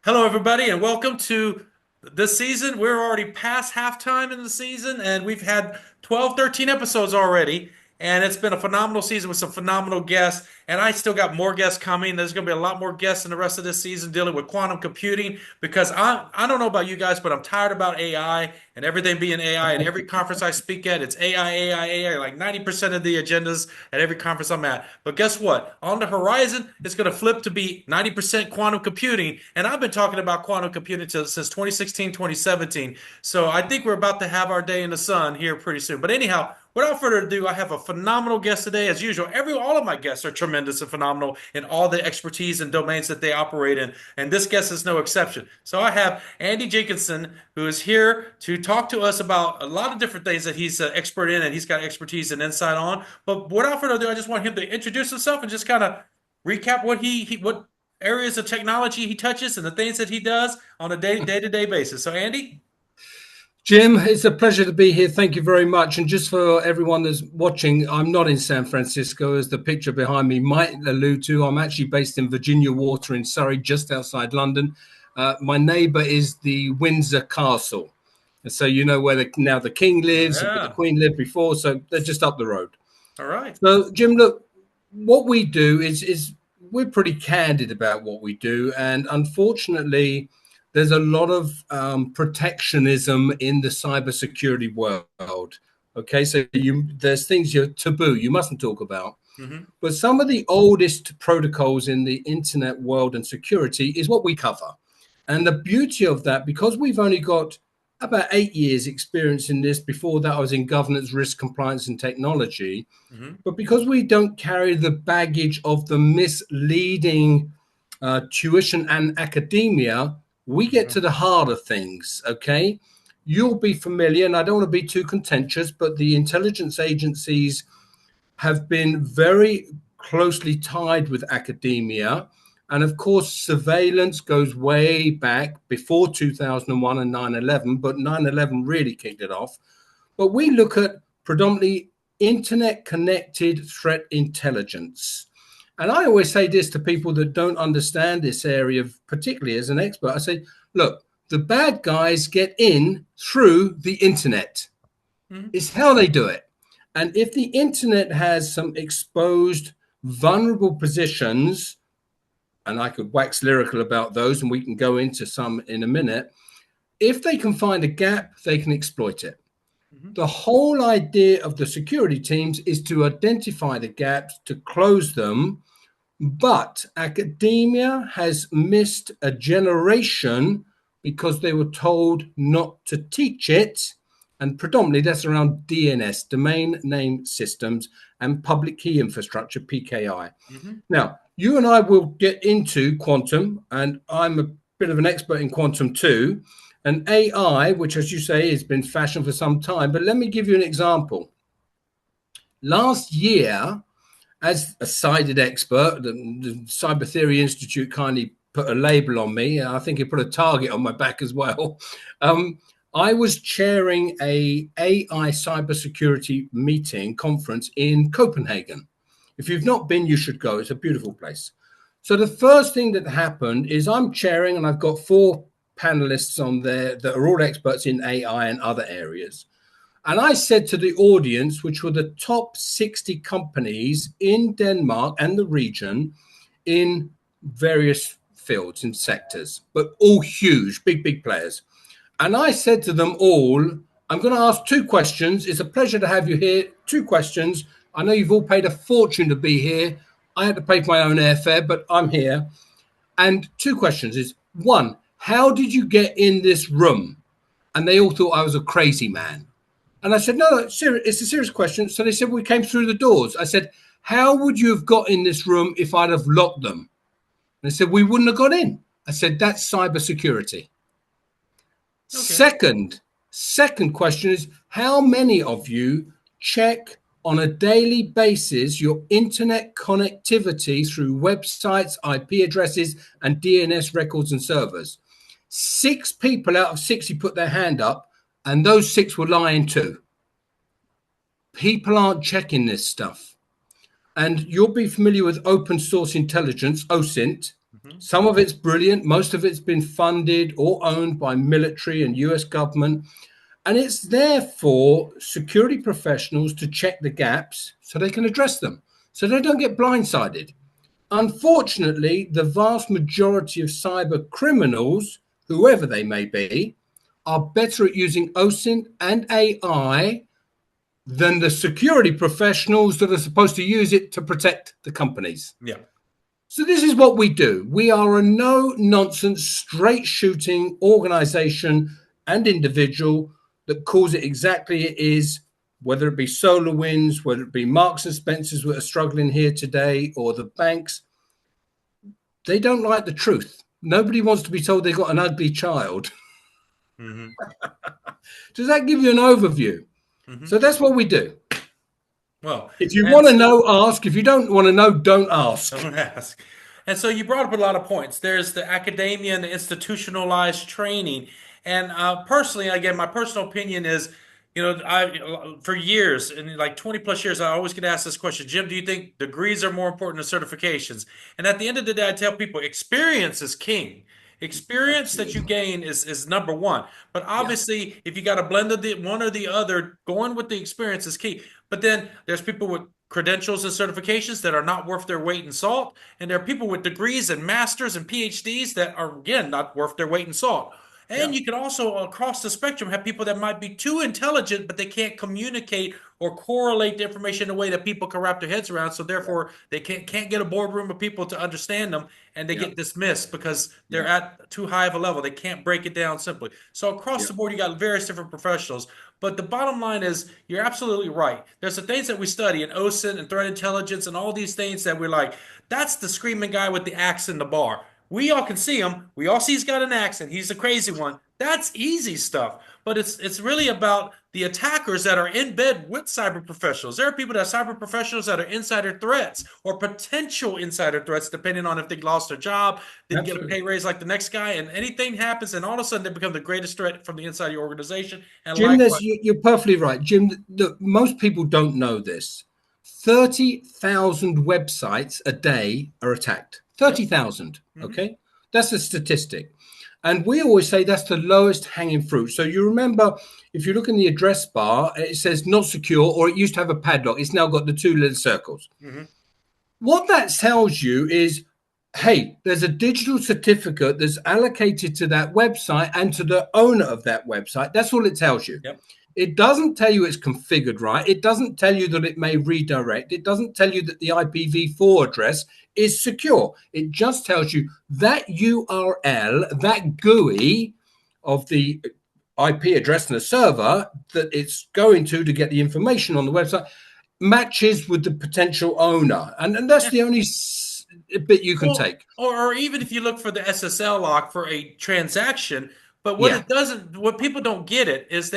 Hello, everybody, and welcome to this season. We're already past halftime in the season, and we've had 12, 13 episodes already. And it's been a phenomenal season with some phenomenal guests. And I still got more guests coming. There's going to be a lot more guests in the rest of this season dealing with quantum computing because I don't know about you guys, but I'm tired about AI and everything being AI. And every conference I speak at, it's AI, AI, AI. Like 90% of the agendas at every conference I'm at. But guess what? On the horizon, it's going to flip to be 90% quantum computing. And I've been talking about quantum computing since 2016, 2017. So I think we're about to have our day in the sun here pretty soon. But anyhow, without further ado, I have a phenomenal guest today. As usual, all of my guests are tremendous and phenomenal in all the expertise and domains that they operate in, and this guest is no exception. So I have Andy Jenkinson, who is here to talk to us about a lot of different things that he's an expert in and he's got expertise and insight on. But without further ado, I just want him to introduce himself and just kind of recap what areas of technology he touches and the things that he does on a day-to-day basis. So, Andy? Jim, it's a pleasure to be here. Thank you very much. And just for everyone that's watching, I'm not in San Francisco, as the picture behind me might allude to. I'm actually based in Virginia Water in Surrey, just outside London. My neighbor is the Windsor Castle. And so you know where now the king lives, but the queen lived before, so they're just up the road. All right. So, Jim, look, what we do is we're pretty candid about what we do. And unfortunately, there's a lot of protectionism in the cybersecurity world. Okay, so there's things you're taboo, you mustn't talk about. But some of the oldest protocols in the internet world and security is what we cover. And the beauty of that, because we've only got about 8 years experience in this, before that I was in governance, risk, compliance, and technology. But because we don't carry the baggage of the misleading tuition and academia, we get to the heart of things, okay? You'll be familiar, and I don't want to be too contentious, but the intelligence agencies have been very closely tied with academia. And of course, surveillance goes way back before 2001 and 9/11, but 9/11 really kicked it off. But we look at predominantly internet-connected threat intelligence. And I always say this to people that don't understand this area, particularly as an expert. I say, look, the bad guys get in through the internet. It's how they do it. And if the internet has some exposed, vulnerable positions, and I could wax lyrical about those, and we can go into some in a minute, if they can find a gap, they can exploit it. The whole idea of the security teams is to identify the gaps, to close them. But academia has missed a generation because they were told not to teach it. And predominantly that's around DNS, domain name systems, and public key infrastructure, PKI. Now, you and I will get into quantum, and I'm a bit of an expert in quantum too. And AI, which, as you say, has been fashioned for some time. But let me give you an example. Last year, as a cited expert, the Cyber Theory Institute kindly put a label on me. I think it put a target on my back as well. I was chairing a AI cybersecurity meeting conference in Copenhagen. If you've not been, you should go. It's a beautiful place. So the first thing that happened is I'm chairing, and I've got 4 panelists on there that are all experts in AI and other areas. And I said to the audience, which were the top 60 companies in Denmark and the region in various fields and sectors, but all huge, big players. And I said to them all, I'm going to ask 2 questions. It's a pleasure to have you here. 2 questions. I know you've all paid a fortune to be here. I had to pay for my own airfare, but I'm here. And 2 questions is, 1, how did you get in this room? And they all thought I was a crazy man. And I said, no, it's a serious question. So they said, we came through the doors. I said, how would you have got in this room if I'd have locked them? And they said, we wouldn't have got in. I said, that's cybersecurity. Okay. Second question is, how many of you check on a daily basis your internet connectivity through websites, IP addresses, and DNS records and servers? 6 people out of 60 put their hand up. And those 6 were lying too. People aren't checking this stuff. And you'll be familiar with open source intelligence, OSINT. Some of it's brilliant. Most of it's been funded or owned by military and US government. And it's there for security professionals to check the gaps so they can address them, so they don't get blindsided. Unfortunately, the vast majority of cyber criminals, whoever they may be, are better at using OSINT and AI than the security professionals that are supposed to use it to protect the companies. Yeah. So this is what we do. We are a no-nonsense, straight-shooting organization and individual that calls it exactly it is, whether it be SolarWinds, whether it be Marks and Spencers that are struggling here today, or the banks. They don't like the truth. Nobody wants to be told they've got an ugly child. Does that give you an overview? So that's what we do. Well, if you want to know, ask. If you don't want to know, don't ask. Don't ask. And so you brought up a lot of points. There's the academia and the institutionalized training. And personally, again, my personal opinion is, for years, and like 20 plus years, I always get asked this question: Jim, do you think degrees are more important than certifications? And at the end of the day, I tell people experience is king. Experience that you gain is number one. But obviously, if you got a blend of the one or the other, going with the experience is key. But then there's people with credentials and certifications that are not worth their weight in salt. And there are people with degrees and masters and PhDs that are, again, not worth their weight in salt. And you can also, across the spectrum, have people that might be too intelligent, but they can't communicate or correlate the information in a way that people can wrap their heads around. So therefore, they can't get a boardroom of people to understand them, and they get dismissed because they're at too high of a level. They can't break it down simply. So across the board, you got various different professionals. But the bottom line is, you're absolutely right. There's the things that we study in OSINT and threat intelligence and all these things that we're like, that's the screaming guy with the axe in the bar. We all can see him. We all see he's got an accent. He's the crazy one. That's easy stuff. But it's really about the attackers that are in bed with cyber professionals. There are people that are cyber professionals that are insider threats or potential insider threats, depending on if they lost their job, didn't get a pay raise like the next guy, and anything happens, and all of a sudden they become the greatest threat from the inside of your organization. And Jim, you're perfectly right. Jim, most people don't know this. 30,000 websites a day are attacked. 30,000. Okay, that's a statistic. And we always say that's the lowest hanging fruit. So you remember, if you look in the address bar, it says not secure, or it used to have a padlock. It's now got the two little circles. What that tells you is, hey, there's a digital certificate that's allocated to that website and to the owner of that website. That's all it tells you. It doesn't tell you it's configured right. It doesn't tell you that it may redirect. It doesn't tell you that the IPv4 address is secure. It just tells you that URL, that GUI of the IP address and the server that it's going to get the information on the website matches with the potential owner. And that's the only bit you can take. Or even if you look for the SSL lock for a transaction, but what it doesn't, what people don't get it is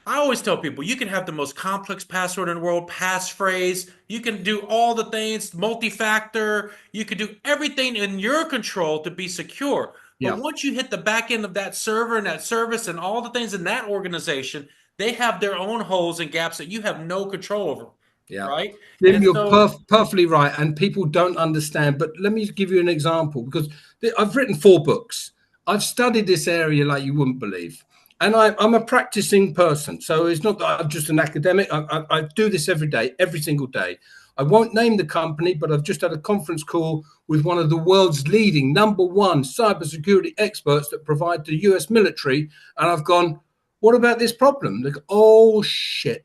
I always tell people, you can have the most complex password in the world, passphrase. You can do all the things, multi-factor. You can do everything in your control to be secure. But once you hit the back end of that server and that service and all the things in that organization, they have their own holes and gaps that you have no control over. Right? Jim, you're perfectly right. And people don't understand. But let me give you an example, because I've written 4 books. I've studied this area like you wouldn't believe. And I'm a practicing person. So it's not that I'm just an academic. I do this every day, every single day. I won't name the company, but I've just had a conference call with one of the world's leading #1 cybersecurity experts that provide the US military. And I've gone, what about this problem? They go, oh, shit.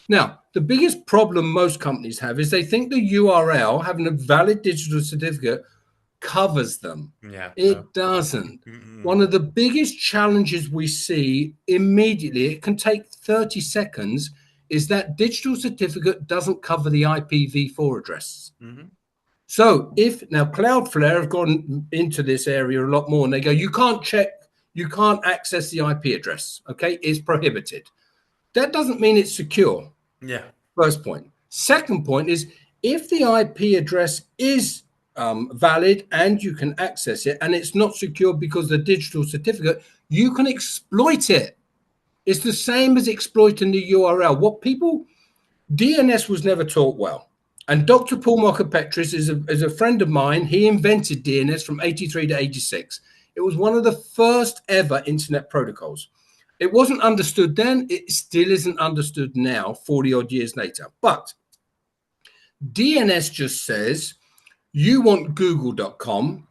Now, the biggest problem most companies have is they think the URL, having a valid digital certificate, covers them. It doesn't. One of the biggest challenges we see immediately, it can take 30 seconds, is that digital certificate doesn't cover the IPv4 address. So now Cloudflare have gone into this area a lot more, and they go, you can't access the IP address. Okay, it's prohibited. That doesn't mean it's secure. First point. Second point is, if the IP address is valid and you can access it, and it's not secure because the digital certificate, you can exploit it. It's the same as exploiting the URL. DNS was never taught well. And Dr. Paul Mockapetris is a friend of mine. He invented DNS from 83 to 86. It was one of the first ever internet protocols. It wasn't understood then. It still isn't understood now, 40 odd years later. But DNS just says you want google.com.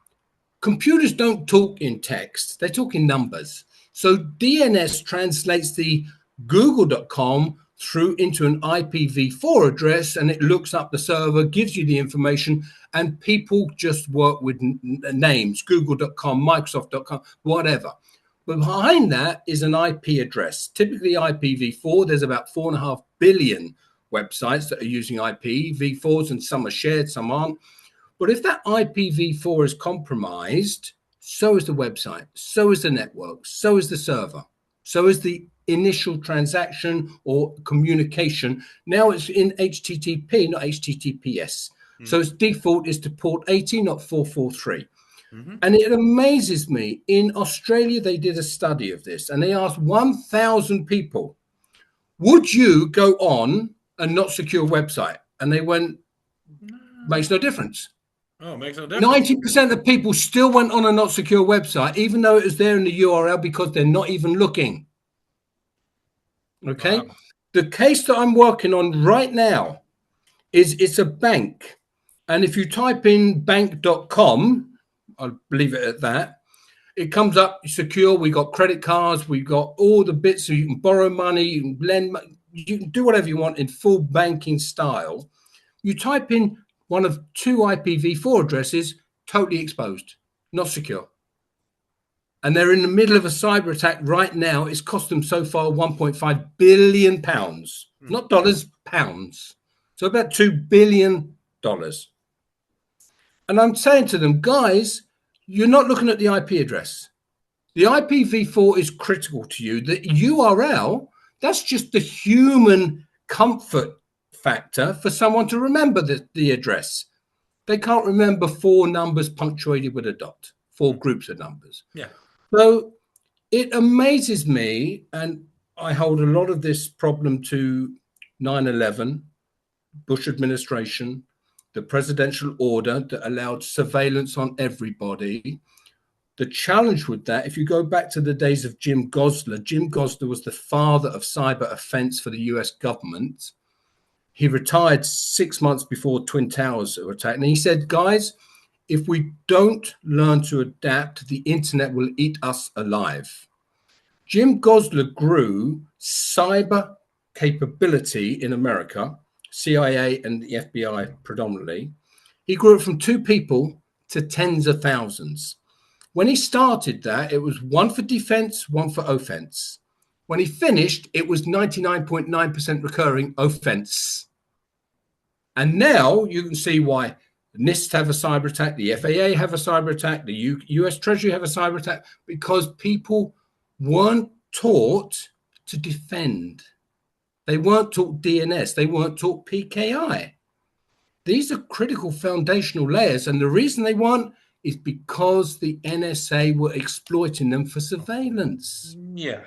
Computers don't talk in text. They talk in numbers. So DNS translates the google.com through into an IPv4 address, and it looks up the server, gives you the information, and people just work with names, google.com, microsoft.com, whatever. But behind that is an IP address, typically IPv4. There's about 4.5 billion websites that are using IPv4s, and some are shared, some aren't. But if that IPv4 is compromised, so is the website, so is the network, so is the server, so is the initial transaction or communication. Now it's in HTTP, not HTTPS. Mm-hmm. So its default is to port 80, not 443. Mm-hmm. And it amazes me. In Australia, they did a study of this, and they asked 1,000 people, would you go on a not secure website? And they went, makes no difference. Oh, makes no difference. 90% of people still went on a not secure website, even though it was there in the URL, because they're not even looking. Okay. Wow. The case that I'm working on right now is it's a bank. And if you type in bank.com, I'll leave it at that. It comes up secure. We got credit cards. We got all the bits so you can borrow money, you can lend, you can do whatever you want in full banking style. You type in one of 2 IPv4 addresses, totally exposed, not secure. And they're in the middle of a cyber attack right now. It's cost them so far 1.5 billion pounds, not dollars, pounds. So about $2 billion. And I'm saying to them, guys, you're not looking at the IP address. The IPv4 is critical to you. The URL, that's just the human comfort factor for someone to remember the address. They can't remember 4 numbers punctuated with a dot, 4 groups of numbers. Yeah. So it amazes me, and I hold a lot of this problem to 9/11, Bush administration, the presidential order that allowed surveillance on everybody. The challenge with that, if you go back to the days of Jim Gosler was the father of cyber offense for the US government. He retired 6 months before Twin Towers were attacked. And he said, guys, if we don't learn to adapt, the internet will eat us alive. Jim Gosler grew cyber capability in America, CIA and the FBI predominantly. He grew it from 2 people to tens of thousands. When he started that, it was 1 for defense, 1 for offense. When he finished, it was 99.9% recurring offense. And now you can see why NIST have a cyber attack, the FAA have a cyber attack, the US Treasury have a cyber attack, because people weren't taught to defend. They weren't taught DNS. They weren't taught PKI. These are critical foundational layers. And the reason they weren't is because the NSA were exploiting them for surveillance. Yeah.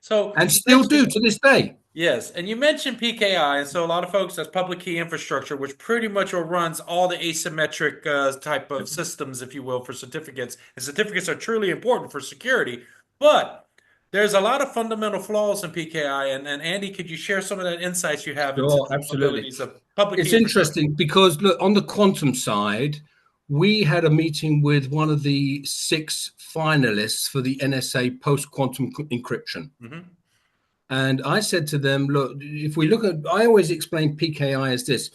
So and still do to this day. Yes, and you mentioned PKI, and so a lot of folks, that's public key infrastructure, which pretty much runs all the asymmetric type of systems, if you will, for certificates. And certificates are truly important for security, but there's a lot of fundamental flaws in PKI. And Andy, could you share some of that insights you have into the abilities of public key? It's interesting because, look, on the quantum side, we had a meeting with one of the 6 finalists for the NSA post-quantum encryption. Mm-hmm. And I said to them, look, if we look at, I always explain PKI as this.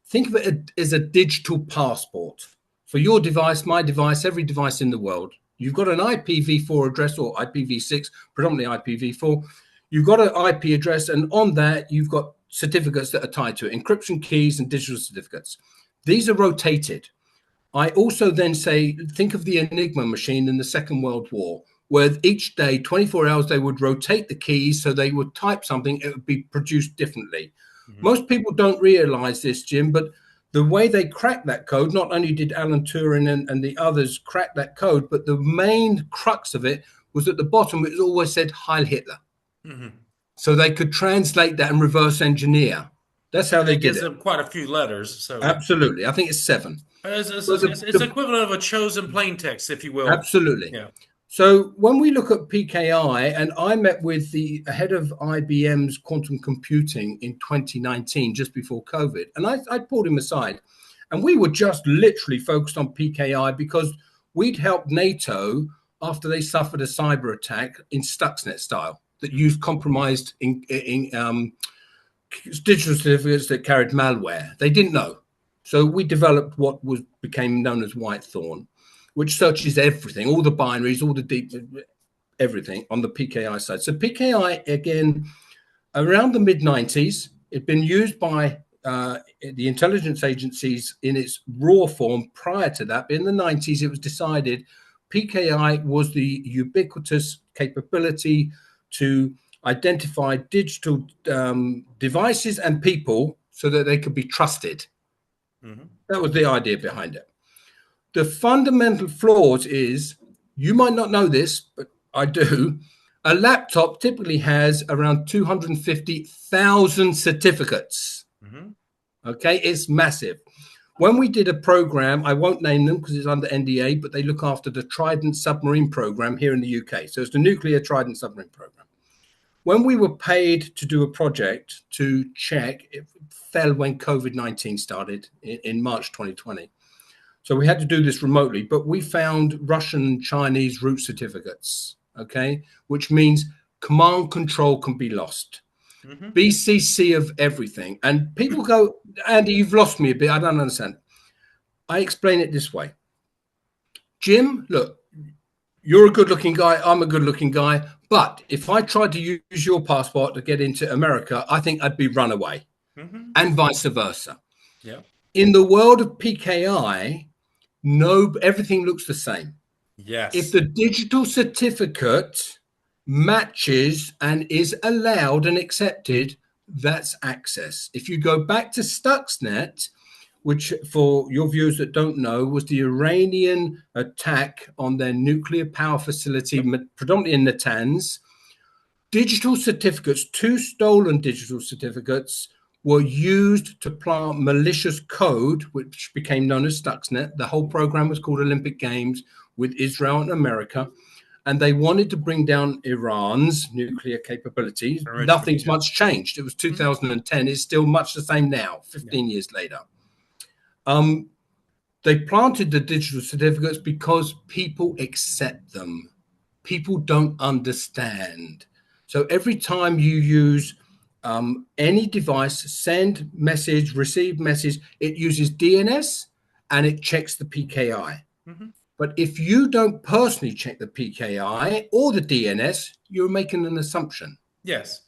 Think of it as a digital passport for your device, my device, every device in the world. You've got an IPv4 address or IPv6, predominantly IPv4. You've got an IP address, and on that, you've got certificates that are tied to it, encryption keys and digital certificates. These are rotated. I also then say, think of the Enigma machine in the Second World War, where each day, 24 hours, they would rotate the keys so they would type something, it would be produced differently. Mm-hmm. Most people don't realize this, Jim, but the way they cracked that code, not only did Alan Turing and the others crack that code, but the main crux of it was at the bottom, it always said Heil Hitler. Mm-hmm. So they could translate that and reverse engineer. That's how And they it did gives it. them quite a few letters. So Absolutely. I think it's 7. it's, Well, it's, it's equivalent of a chosen plain text, if you will. absolutely. Yeah. So when we look at PKI, and I met with the head of IBM's quantum computing in 2019, just before COVID, and I pulled him aside, and we were just literally focused on PKI because we'd helped NATO after they suffered a cyber attack in Stuxnet style that used compromised digital certificates that carried malware. They didn't know. So we developed what became known as Whitethorn, which searches everything, all the binaries, all the deep, everything on the PKI side. So PKI, again, around the mid-90s, it'd been used by the intelligence agencies in its raw form prior to that. But in the 90s, it was decided PKI was the ubiquitous capability to identify digital devices and people so that they could be trusted. Mm-hmm. That was the idea behind it. The fundamental flaws is, you might not know this, but I do. A laptop typically has around 250,000 certificates. Mm-hmm. Okay, it's massive. When we did a program, I won't name them because it's under NDA, but they look after the Trident submarine program here in the UK. So it's the nuclear Trident submarine program. When we were paid to do a project to check, it fell when COVID-19 started in March 2020. So we had to do this remotely, but we found Russian and Chinese root certificates, okay, which means command control can be lost. Mm-hmm. BCC of everything. And people go, Andy, you've lost me a bit. I don't understand. I explain it this way. Jim, look, you're a good looking guy. I'm a good looking guy. But if I tried to use your passport to get into America, I think I'd be run away, Mm-hmm. and vice versa. Yeah. In the world of PKI, no, everything looks the same. If Yes. the digital certificate matches and is allowed and accepted, that's access. If you go back to Stuxnet, which for your viewers that don't know, was the Iranian attack on their nuclear power facility, predominantly in Natanz, digital certificates, 2 stolen digital certificates, were used to plant malicious code, which became known as Stuxnet. The whole program was called Olympic Games with Israel and America. And they wanted to bring down Iran's nuclear capabilities. Nothing's much changed. It was 2010. It's still much the same now, 15 years later. They planted the digital certificates because people accept them. People don't understand. So every time you use any device, send message, receive message, it uses DNS and it checks the PKI. Mm-hmm. But if you don't personally check the PKI or the DNS, you're making an assumption. Yes.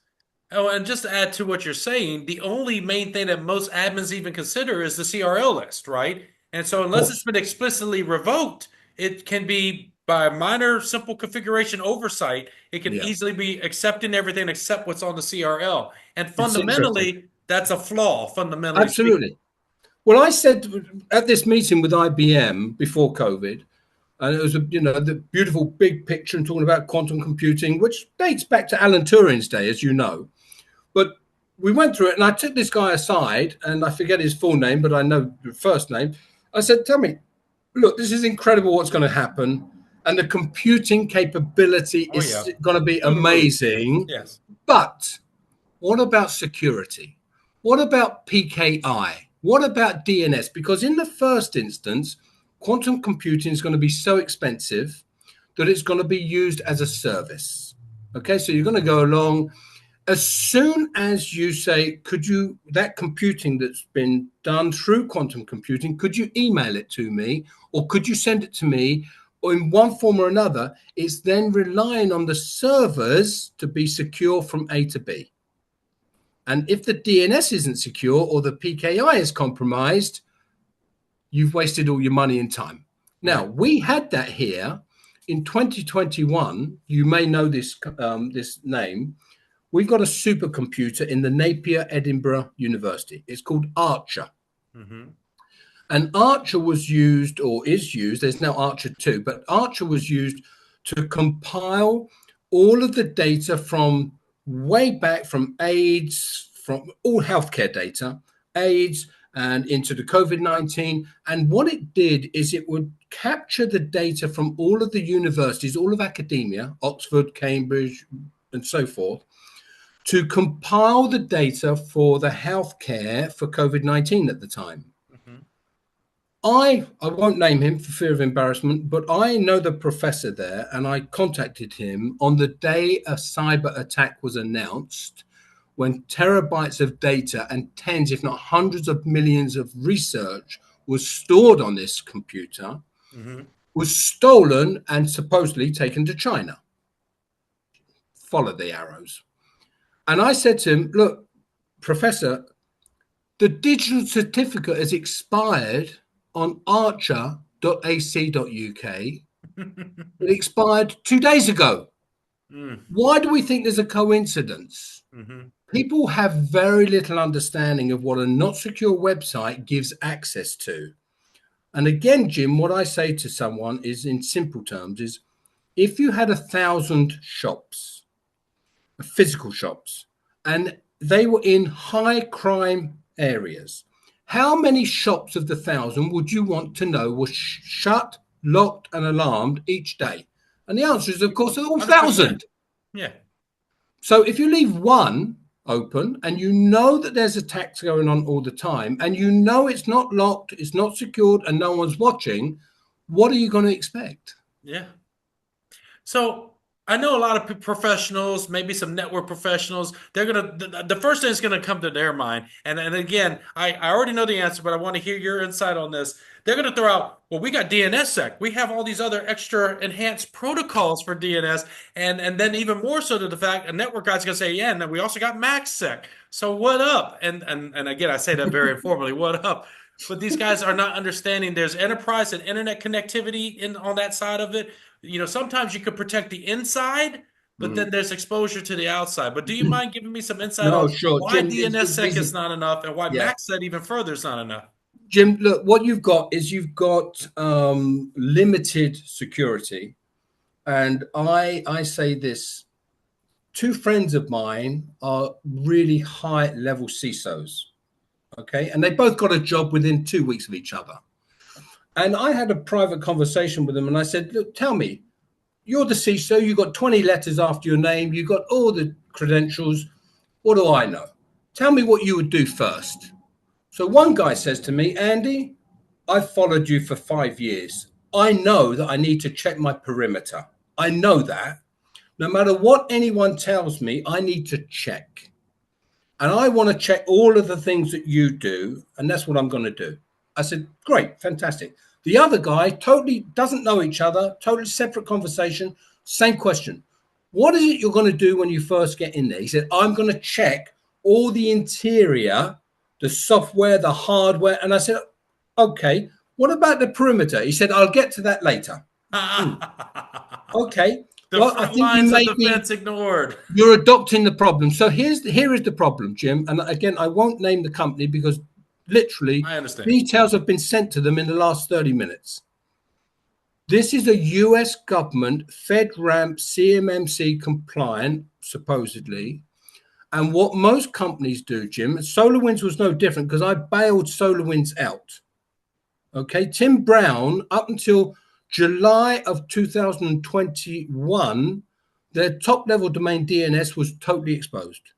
Oh, and just to add to what you're saying, the only main thing that most admins even consider is the CRL list, right? And so unless it's been explicitly revoked, it can be by minor, simple configuration oversight, it can Yeah, easily be accepting everything except what's on the CRL. And it's interesting. fundamentally, that's a flaw, fundamentally speaking. Absolutely. Well, I said at this meeting with IBM before COVID, and it was the beautiful big picture and talking about quantum computing, which dates back to Alan Turing's day, as you know. But we went through it, and I took this guy aside, and I forget his full name, but I know the first name. I said, "Tell me, look, this is incredible. What's going to happen, and the computing capability Oh, yeah. is going to be Through the roof. amazing. Yes. But what about security? What about PKI? What about DNS? Because in the first instance, quantum computing is going to be so expensive that it's going to be used as a service. Okay, so you're going to go along. As soon as you say, could you, that computing that's been done through quantum computing, could you email it to me or could you send it to me? Or in one form or another, it's then relying on the servers to be secure from A to B. And if the DNS isn't secure or the PKI is compromised, you've wasted all your money and time. Now, we had that here in 2021. You may know this, this name. We've got a supercomputer in the Napier Edinburgh University. It's called Archer. Mm-hmm. And Archer was used, or is used, there's now Archer 2, but Archer was used to compile all of the data from way back from AIDS, from all healthcare data, AIDS, and into the COVID-19. And what it did is it would capture the data from all of the universities, all of academia, Oxford, Cambridge, and so forth, to compile the data for the healthcare for COVID-19 at the time. Mhm. I won't name him for fear of embarrassment, but I know the professor there, and I contacted him on the day a cyber attack was announced, when terabytes of data and tens, if not hundreds of millions of research was stored on this computer, Mhm. was stolen and supposedly taken to China. Follow the arrows. And I said to him, look, Professor, the digital certificate has expired on archer.ac.uk. It expired 2 days ago. Mm. Why do we think there's a coincidence? Mhm. People have very little understanding of what a not secure website gives access to. And again, Jim, what I say to someone is in simple terms is if you had 1,000 shops, physical shops, and they were in high crime areas, how many shops of the 1,000 would you want to know were shut, locked, and alarmed each day? And the answer is, of course, all 100%. 1,000. Yeah. So if you leave one open and you know that there's attacks going on all the time, and you know it's not locked, it's not secured, and no one's watching, what are you going to expect? Yeah. So I know a lot of professionals, maybe some network professionals. They're gonna the first thing that's gonna come to their mind, and again, I already know the answer, but I want to hear your insight on this. They're gonna throw out, well, we got DNSSEC. We have all these other extra enhanced protocols for DNS, and then even more so to the fact a network guy's gonna say, yeah, and then we also got MAXSEC. So what up? And again, I say that very informally, what up? But these guys are not understanding there's enterprise and internet connectivity in on that side of it. Sometimes you could protect the inside, but then Mm. there's exposure to the outside. But do you mind giving me some insight No, on sure, why Jim. DNSSEC These are, is not enough and why yeah, MAXSEC even further is not enough? Jim. Look, what you've got is you've got limited security, and I say this. Two friends of mine are really high level CISOs. Okay, and they both got a job within 2 weeks of each other. And I had a private conversation with them, and I said, "Look, tell me, you're the CISO. You got 20 letters after your name. You got all the credentials. What do I know? Tell me what you would do first." So one guy says to me, "Andy, I've followed you for 5 years. I know that I need to check my perimeter. I know that. No matter what anyone tells me, I need to check. And I want to check all of the things that you do. And that's what I'm going to do." I said, "Great, fantastic." The other guy totally doesn't know each other, totally separate conversation, same question. "What is it you're going to do when you first get in there?" He said, "I'm going to check all the interior, the software, the hardware." And I said, "Okay, what about the perimeter?" He said, "I'll get to that later." Hmm. Okay. The Well, I front think you lines of may be defense ignored. you're adopting the problem. So here is the problem, Jim. And again, I won't name the company because literally I understand. details have been sent to them in the last 30 minutes. This is a US government FedRAMP CMMC compliant, supposedly. And what most companies do, Jim, SolarWinds was no different because I bailed SolarWinds out. Okay. Tim Brown, up until July of 2021, their top level domain DNS was totally exposed.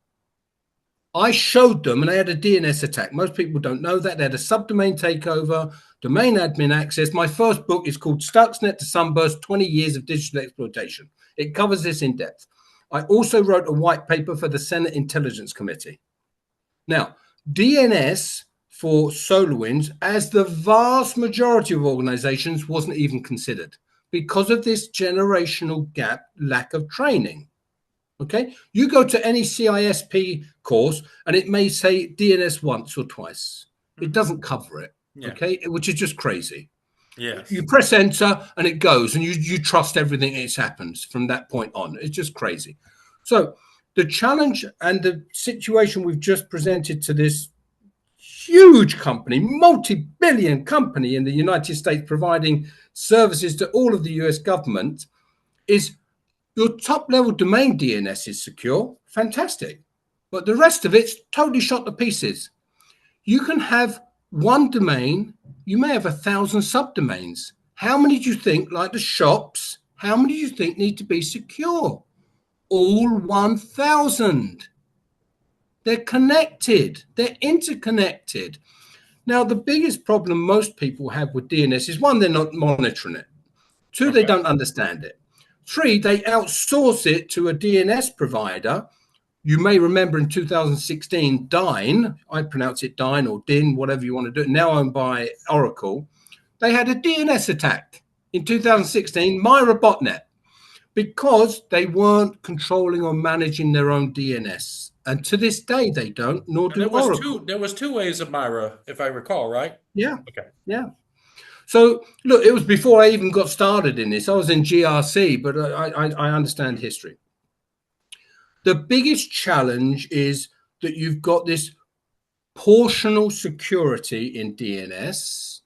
I showed them, and they had a DNS attack. Most people don't know that. They had a subdomain takeover, domain admin access. My first book is called Stuxnet to Sunburst 20 Years of Digital Exploitation. It covers this in depth. I also wrote a white paper for the Senate Intelligence Committee. Now, DNS for SolarWinds, as the vast majority of organizations, wasn't even considered because of this generational gap, lack of training. Okay, you go to any CISP course and it may say DNS once or twice. It Mhm. doesn't cover it. Yeah. Okay, which is just crazy. You Yes. press enter and it goes, and you trust everything it happens from that point on. It's just crazy. So the challenge and the situation we've just presented to this huge company, multi-billion company in the United States, providing services to all of the US government, is your top level domain DNS is secure. Fantastic. but the rest of it's totally shot to pieces. You can have one domain, you may have 1,000 subdomains. How many do you think, like the shops, how many do you think need to be secure? All 1,000. They're connected, they're interconnected. Now, the biggest problem most people have with DNS is one, they're not monitoring it. Two, they don't understand it. Three, they outsource it to a DNS provider. You may remember in 2016, Dyn, I pronounce it Dyn or Din, whatever you want to do, now owned by Oracle, they had a DNS attack in 2016, Myra botnet, because they weren't controlling or managing their own DNS. And to this day, they don't, nor do Oracle. There was two ways of Myra, if I recall, right? Yeah. Okay. Yeah. So, look, it was before I even got started in this. I was in GRC, but I understand history. The biggest challenge is that you've got this portional security in DNS,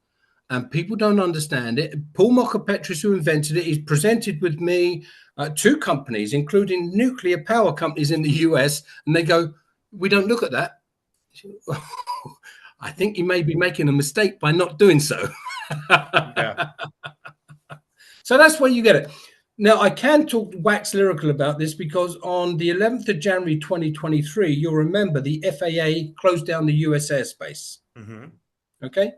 and people don't understand it. Paul Mockapetris, who invented it, he's presented with me two companies, including nuclear power companies in the US, and they go, we don't look at that. I think you may be making a mistake by not doing so. Yeah. So that's where you get it. Now, I can talk wax lyrical about this because on the 11th of January 2023, you'll remember the FAA closed down the US airspace. Okay?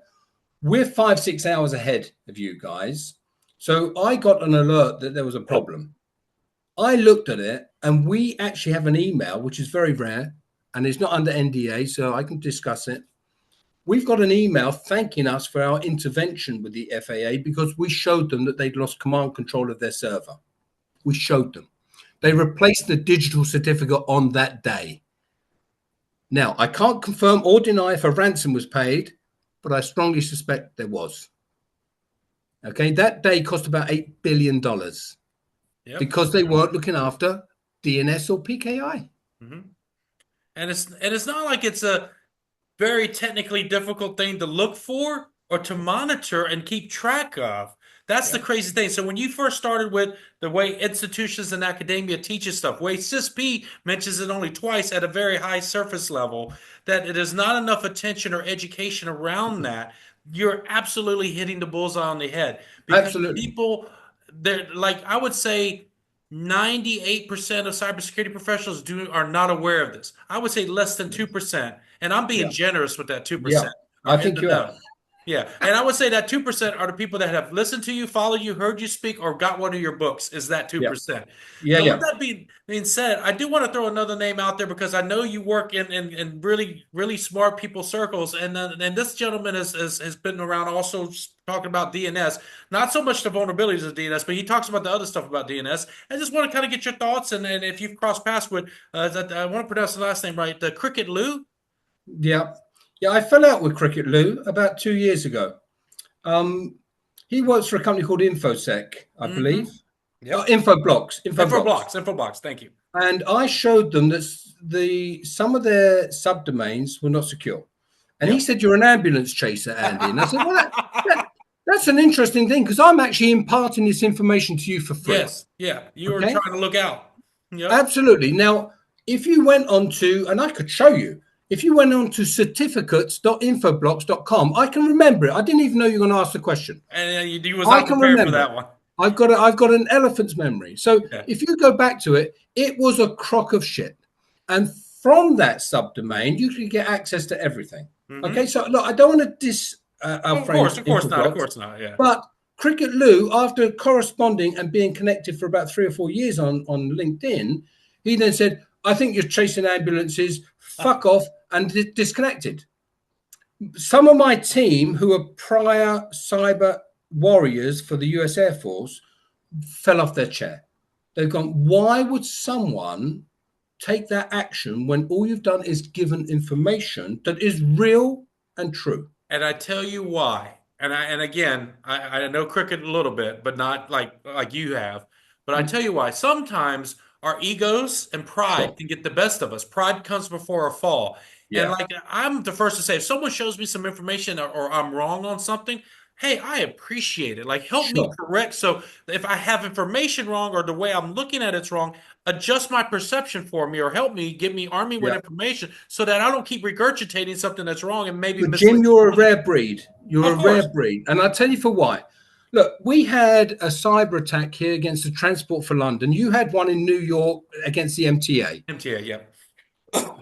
We're 5-6 hours ahead of you guys. So I got an alert that there was a problem. I looked at it, and we actually have an email, which is very rare, and it's not under NDA, so I can discuss it. We've got an email thanking us for our intervention with the FAA because we showed them that they'd lost command control of their server. We showed them. They replaced the digital certificate on that day. Now, I can't confirm or deny if a ransom was paid, but I strongly suspect there was. Okay, that day cost about $8 billion because they weren't looking after DNS or PKI. And it's not like it's a very technically difficult thing to look for or to monitor and keep track of. That's the crazy thing. So when you first started with the way institutions and academia teaches stuff, way CISP mentions it only twice at a very high surface level, that it is not enough attention or education around that, you're absolutely hitting the bullseye on the head. Because people, they're like, I would say 98% of cybersecurity professionals are not aware of this. I would say less than 2%. And I'm being generous with that 2%. Yeah, I think you are. Yeah. And I would say that 2% are the people that have listened to you, followed you, heard you speak, or got one of your books, is that 2%. So with that being said, I do want to throw another name out there because I know you work in really, really smart people circles. And this gentleman has been around also talking about DNS, not so much the vulnerabilities of DNS, but he talks about the other stuff about DNS. I just want to kind of get your thoughts. And if you've crossed paths with, I want to pronounce the last name right, the Cricket Lou. Yeah. Yeah, I fell out with Cricket Lou about 2 years ago. He works for a company called InfoSec, I believe. Yep. Infoblox. Thank you. And I showed them that some of their subdomains were not secure. And he said, "You're an ambulance chaser, Andy." And I said, "Well, that's an interesting thing because I'm actually imparting this information to you for free." Yes. Yeah. You were trying to look out. Yep. Absolutely. Now, if you went on to, and I could show you, if you went on to certificates.infoblox.com, I can remember it. I didn't even know you were going to ask the question. And you was not prepared for that one. I've got an elephant's memory. So if you go back to it, it was a crock of shit. And from that subdomain, you could get access to everything. Okay, so look, I don't want to diss our friends. Of course not. Yeah. But Cricket Lou, after corresponding and being connected for about 3 or 4 years on LinkedIn, he then said, "I think you're chasing ambulances. Fuck off," and disconnected. Some of my team, who are prior cyber warriors for the US Air Force, fell off their chair. They've gone, why would someone take that action when all you've done is given information that is real and true? And I tell you why. And again, I know Cricket a little bit, but not like you have. But I tell you why. Sometimes our egos and pride can get the best of us. Pride comes before a fall. Yeah. And like I'm the first to say, if someone shows me some information or I'm wrong on something, hey, I appreciate it. Like, help me Sure. correct. So if I have information wrong or the way I'm looking at it's wrong, adjust my perception for me or help me, arm me with Yeah. information so that I don't keep regurgitating something that's wrong and maybe But misleading Jim, you're a others. rare breed. You're Of a rare course. breed. And I'll tell you for why. Look, we had a cyber attack here against the Transport for London. You had one in New York against the MTA. MTA, yeah.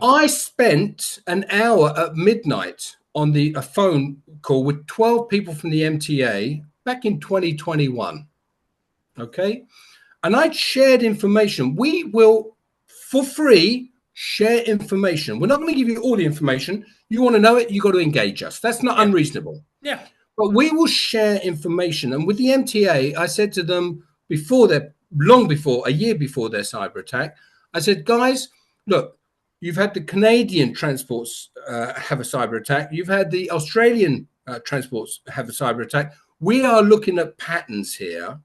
I spent an hour at midnight on a phone call with 12 people from the MTA back in 2021. Okay. And I'd shared information. We will, for free, share information. We're not going to give you all the information. You want to know it, you got to engage us. That's not Yeah. unreasonable. Yeah. But we will share information. And with the MTA, I said to them before long before, a year before their cyber attack, I said, guys, look, you've had the Canadian transports have a cyber attack. You've had the Australian transports have a cyber attack. We are looking at patterns here,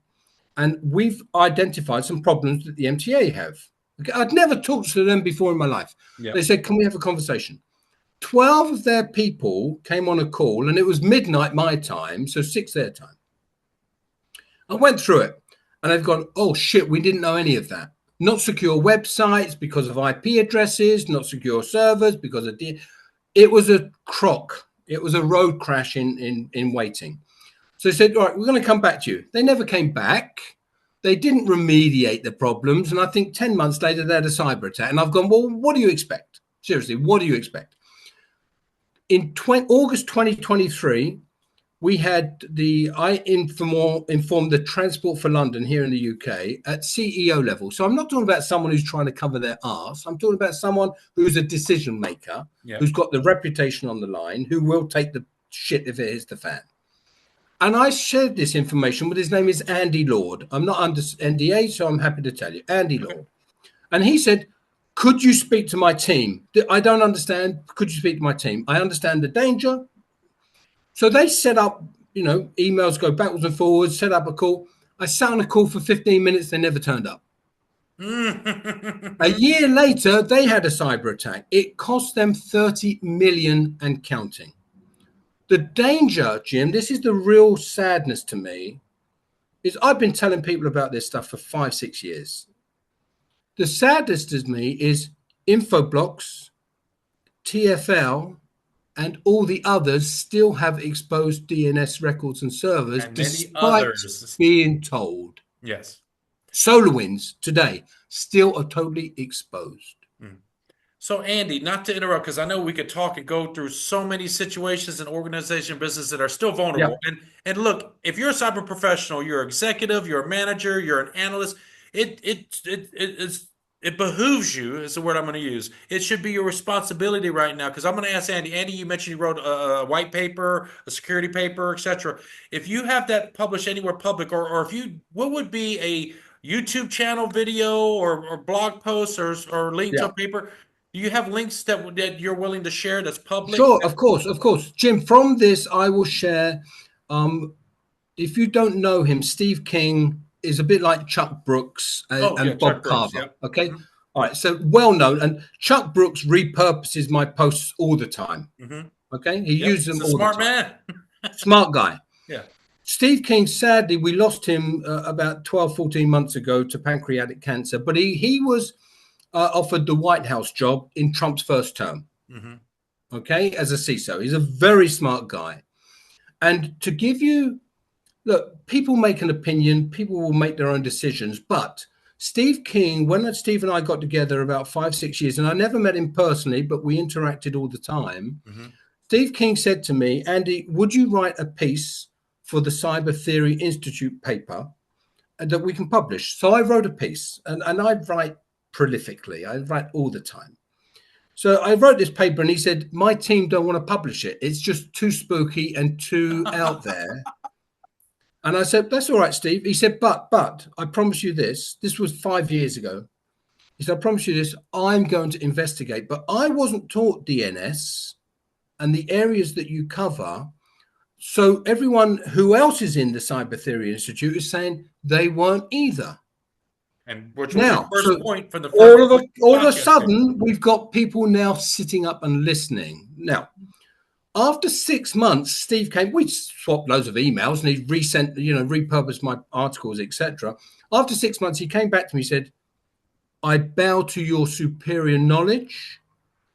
and we've identified some problems that the MTA have. Okay, I'd never talked to them before in my life. Yeah. They said, can we have a conversation? 12 of their people came on a call, and it was midnight my time, so 6 their time. I went through it, and they've gone, oh, shit, we didn't know any of that. Not secure websites because of IP addresses, not secure servers because of... It was a crock. It was a road crash in waiting. So they said, all right, we're going to come back to you. They never came back. They didn't remediate the problems. And I think 10 months later, they had a cyber attack. And I've gone, well, what do you expect? Seriously, what do you expect? In August 2023, we had I informed the Transport for London here in the UK at CEO level. So I'm not talking about someone who's trying to cover their arse. I'm talking about someone who's a decision maker, Yeah. who's got the reputation on the line, who will take the shit if it hits the fan. And I shared this information with, his name is Andy Lord. I'm not under NDA, so I'm happy to tell you, Andy Lord. And he said, could you speak to my team? I don't understand. Could you speak to my team? I understand the danger. So they set up, emails go backwards and forwards, set up a call. I sat on a call for 15 minutes. They never turned up. A year later, they had a cyber attack. It cost them 30 million and counting. The danger, Jim, this is the real sadness to me, is I've been telling people about this stuff for 5-6 years. The sadness to me is Infoblox, TFL, and all the others still have exposed DNS records and servers, And many despite others. being told. Yes. SolarWinds today still are totally exposed. So, Andy, not to interrupt, because I know we could talk and go through so many situations in organization business that are still Yeah, vulnerable. And look, if you're a cyber professional, you're an executive, you're a manager, you're an analyst, it behooves you, is the word I'm going to use. It should be your responsibility right now. Because I'm going to ask Andy. Andy, you mentioned you wrote a white paper, a security paper, etc. If you have that published anywhere public, or if you, what would be a YouTube channel video or blog post or link to yeah. a paper? Do you have links that you're willing to share that's public? Sure, of course, of course. Jim, from this, I will share. If you don't know him, Steve King is a bit like Chuck Brooks Oh, yeah, and Chuck Bob Brooks. Carver. Yep. Okay. All right. So well known. And Chuck Brooks repurposes my posts all the time. Okay. He Yep. uses He's them a all the smart time. man. Smart guy. Yeah. Steve King, sadly, we lost him about 12, 14 months ago to pancreatic cancer, but he was offered the White House job in Trump's first term. Okay. As a CISO. He's a very smart guy. And to give you, look, people make an opinion, people will make their own decisions. But Steve King, when Steve and I got together about 5-6 years, and I never met him personally, but we interacted all the time. Steve King said to me, Andy, would you write a piece for the Cyber Theory Institute paper that we can publish? So I wrote a piece, and I write prolifically. I write all the time. So I wrote this paper, and he said, my team don't want to publish it. It's just too spooky and too out there. And I said, that's all right, Steve. He said, but I promise you this. This was 5 years ago. He said, I promise you this. I'm going to investigate. But I wasn't taught DNS and the areas that you cover. So everyone who else is in the Cyber Theory Institute is saying they weren't either. And which was your Now, first so point from the all first of a podcast. sudden, we've got people now sitting up and listening. Now, After 6 months, Steve came. We swapped loads of emails, and he resent, repurposed my articles, etc. After 6 months, he came back to me. He said, "I bow to your superior knowledge,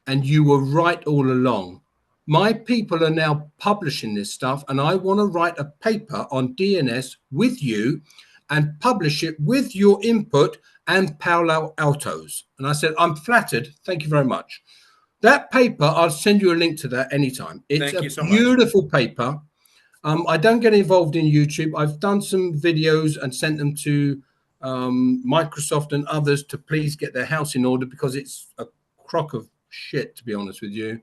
and you were right all along. My people are now publishing this stuff, and I want to write a paper on DNS with you, and publish it with your input and Palo Alto's." And I said, "I'm flattered. Thank you very much." That paper, I'll send you a link to that anytime. It's Thank a you so much. beautiful paper. I don't get involved in YouTube. I've done some videos and sent them to Microsoft and others to please get their house in order, because it's a crock of shit, to be honest with you.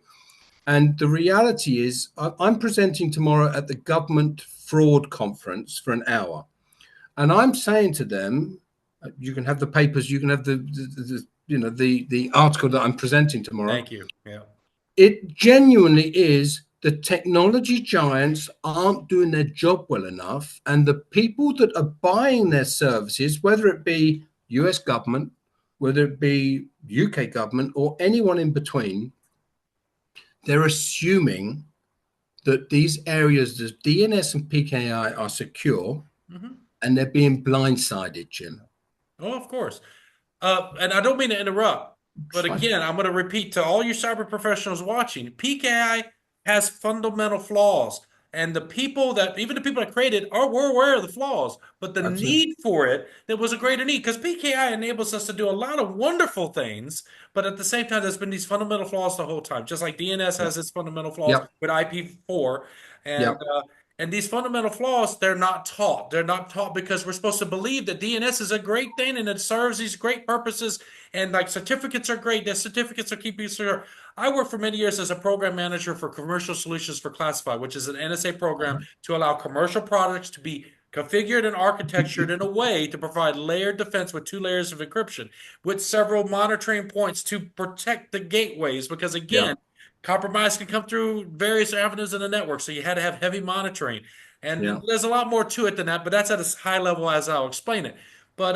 And the reality is, I'm presenting tomorrow at the Government Fraud Conference for an hour. And I'm saying to them, you can have the papers, you can have the article that I'm presenting tomorrow. Thank you. Yeah. It genuinely is, the technology giants aren't doing their job well enough, and the people that are buying their services, whether it be US government, whether it be UK government, or anyone in between, they're assuming that these areas, the DNS and PKI, are secure, and they're being blindsided, Jim. Oh, of course. And I don't mean to interrupt, but again, I'm going to repeat to all you cyber professionals watching, PKI has fundamental flaws. And the people that, even the people that created were aware of the flaws, but the need for it, there was a greater need, because PKI enables us to do a lot of wonderful things, but at the same time, there's been these fundamental flaws the whole time, just like DNS has its fundamental flaws with IP4. And these fundamental flaws, they're not taught. They're not taught because we're supposed to believe that DNS is a great thing and it serves these great purposes. And like certificates are great. The certificates are keeping secure. I worked for many years as a program manager for commercial solutions for classified, which is an NSA program to allow commercial products to be configured and architectured in a way to provide layered defense with 2 layers of encryption, with several monitoring points to protect the gateways. Because again, compromise can come through various avenues in the network, so you had to have heavy monitoring. And there's a lot more to it than that, but that's at a high level as I'll explain it. But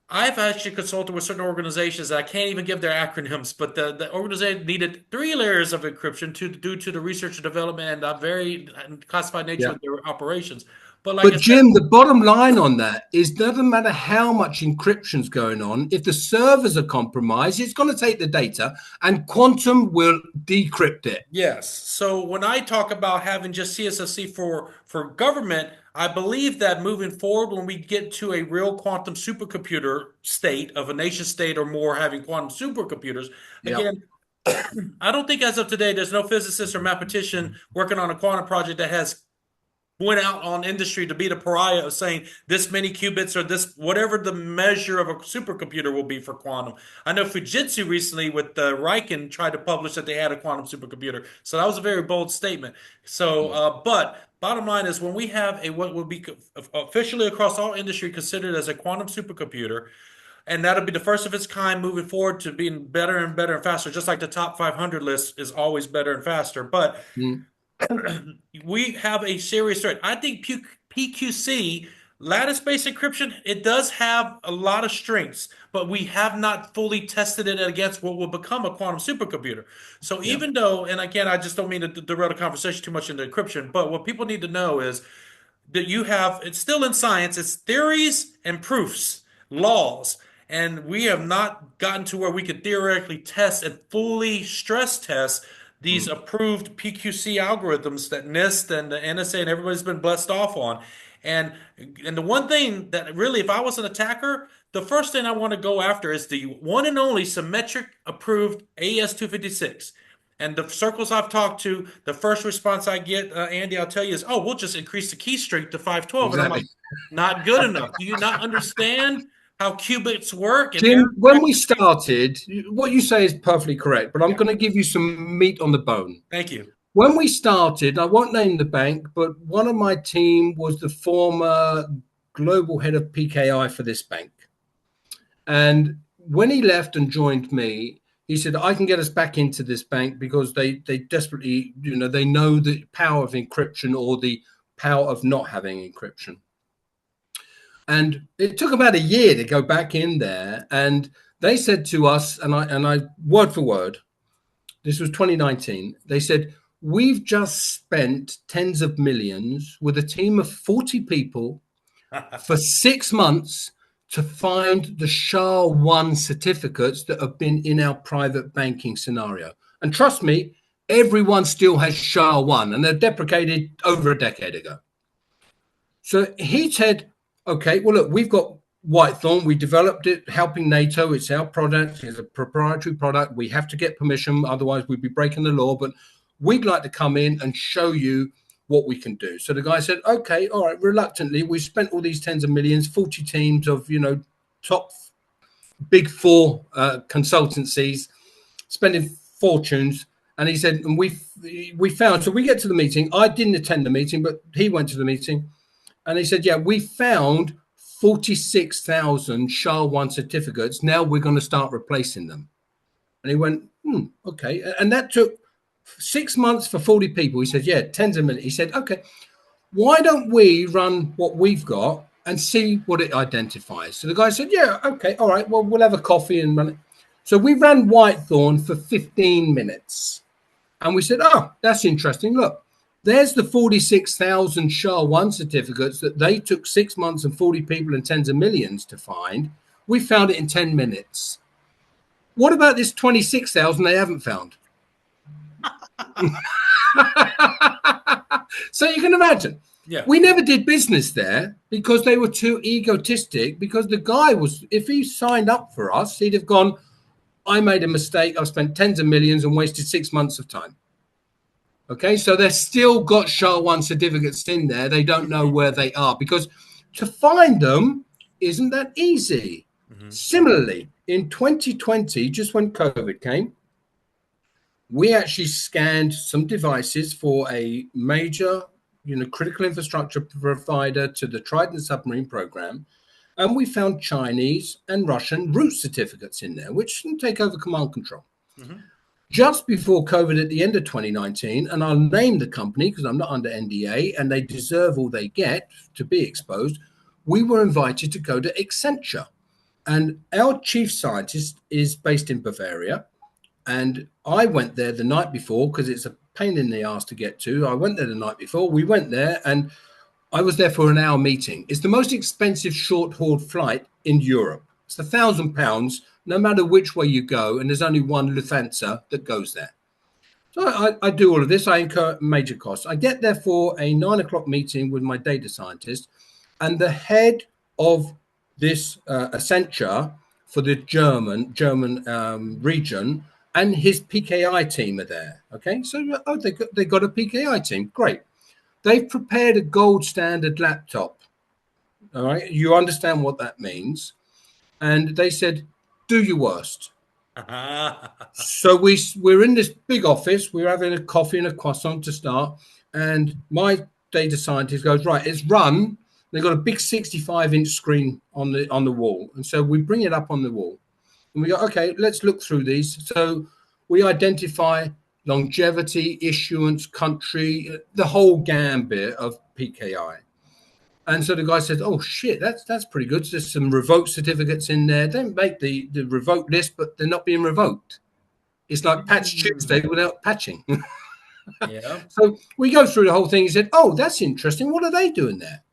I've actually consulted with certain organizations that I can't even give their acronyms, but the organization needed 3 layers of encryption due to the research and development and the very classified nature of their operations. But Jim, the bottom line on that is, doesn't matter how much encryption's going on, if the servers are compromised, it's going to take the data and quantum will decrypt it. Yes. So when I talk about having just CSFC for government, I believe that moving forward, when we get to a real quantum supercomputer state of a nation state or more having quantum supercomputers, again, I don't think as of today, there's no physicist or mathematician working on a quantum project that has went out on industry to be the pariah of saying this many qubits or this, whatever the measure of a supercomputer will be for quantum. I know Fujitsu recently with Riken tried to publish that they had a quantum supercomputer. So that was a very bold statement. So, but bottom line is, when we have what will be officially across all industry considered as a quantum supercomputer, and that'll be the first of its kind moving forward to being better and better and faster, just like the top 500 list is always better and faster. But we have a serious threat. I think PQC, lattice-based encryption, it does have a lot of strengths, but we have not fully tested it against what will become a quantum supercomputer. So even though, and again, I just don't mean to derail the conversation too much into encryption, but what people need to know is that it's still in science, it's theories and proofs, laws. And we have not gotten to where we could theoretically test and fully stress test these approved PQC algorithms that NIST and the NSA and everybody's been blessed off on. And the one thing that really, if I was an attacker, the first thing I want to go after is the one and only symmetric approved AES-256. And the circles I've talked to, the first response I get, Andy, I'll tell you, is, "Oh, we'll just increase the key strength to 512. And I'm like, not good enough. Do you not understand how qubits work? And Jim, when we started, what you say is perfectly correct, but I'm going to give you some meat on the bone. Thank you. When we started, I won't name the bank, but one of my team was the former global head of PKI for this bank. And when he left and joined me, he said, "I can get us back into this bank because they desperately, they know the power of encryption or the power of not having encryption." And it took about a year to go back in there. And they said to us, and I word for word, this was 2019, they said, We've just spent tens of millions with a team of 40 people for 6 months to find the SHA-1 certificates that have been in our private banking scenario. And trust me, everyone still has SHA-1, and they're deprecated over a decade ago. So he said, okay, well, look, we've got Whitethorn. We developed it, helping NATO. It's our product. It's a proprietary product. We have to get permission. Otherwise, we'd be breaking the law. But we'd like to come in and show you what we can do. So the guy said, okay, all right, reluctantly, we spent all these tens of millions, 40 teams of, top big four consultancies, spending fortunes. And he said, and we found, so we get to the meeting. I didn't attend the meeting, but he went to the meeting. And he said, yeah, we found 46,000 SHA-1 certificates. Now we're going to start replacing them. And he went, okay. And that took 6 months for 40 people. He said, yeah, tens of millions. He said, okay, why don't we run what we've got and see what it identifies? So the guy said, yeah, okay, all right, well, we'll have a coffee and run it. So we ran Whitethorn for 15 minutes. And we said, oh, that's interesting. Look, there's the 46,000 SHA-1 certificates that they took 6 months and 40 people and tens of millions to find. We found it in 10 minutes. What about this 26,000 they haven't found? So you can imagine. Yeah. We never did business there because they were too egotistic, because the guy was, if he signed up for us, he'd have gone, I made a mistake. I've spent tens of millions and wasted 6 months of time. Okay, so they've still got SHA-1 certificates in there. They don't know where they are because to find them isn't that easy. Similarly, in 2020, just when COVID came, we actually scanned some devices for a major, critical infrastructure provider to the Trident submarine program. And we found Chinese and Russian root certificates in there, which can take over command control. Just before COVID at the end of 2019, and I'll name the company because I'm not under NDA and they deserve all they get to be exposed, we were invited to go to Accenture. And our chief scientist is based in Bavaria. And I went there the night before because it's a pain in the ass to get to. I went there the night before. We went there and I was there for an hour meeting. It's the most expensive short-haul flight in Europe. It's £1,000 no matter which way you go, and there's only one Lufthansa that goes there. So I do all of this. I incur major costs. I get there for a 9 o'clock meeting with my data scientist, and the head of this Accenture for the German region and his PKI team are there. Okay, so they got a PKI team. Great. They've prepared a gold standard laptop. All right, you understand what that means. And they said, do your worst. So we're in this big office. We're having a coffee and a croissant to start. And my data scientist goes, right, it's run. They've got a big 65-inch screen on the wall. And so we bring it up on the wall. And we go, okay, let's look through these. So we identify longevity, issuance, country, the whole gambit of PKI. And so the guy says, oh, shit, that's pretty good. So there's some revoked certificates in there. They don't make the revoked list, but they're not being revoked. It's like Patch Tuesday without patching. Yeah. So we go through the whole thing. He said, oh, that's interesting. What are they doing there?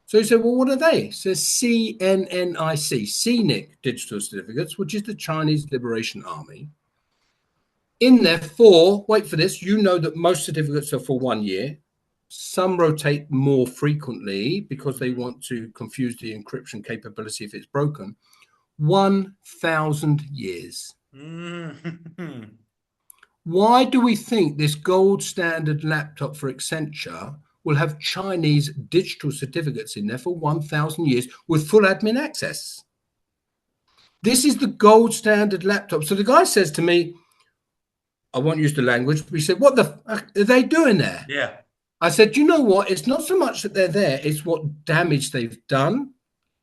So he said, well, what are they? It says CNNIC, CNIC digital certificates, which is the Chinese Liberation Army. In there wait for this, that most certificates are for 1 year. Some rotate more frequently because they want to confuse the encryption capability if it's broken. 1,000 years. Why do we think this gold standard laptop for Accenture will have Chinese digital certificates in there for 1,000 years with full admin access? This is the gold standard laptop. So the guy says to me, I won't use the language, but he said, what the fuck are they doing there? Yeah. I said, you know what? It's not so much that they're there, it's what damage they've done.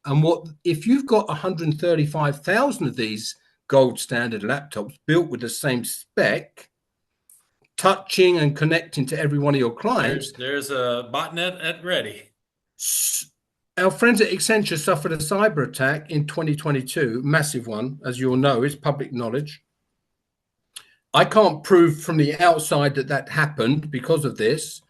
And if you've got 135,000 of these gold standard laptops built with the same spec, touching and connecting to every one of your clients. There's a botnet at ready. Our friends at Accenture suffered a cyber attack in 2022, massive one, as you all know, it's public knowledge. I can't prove from the outside that that happened because of this,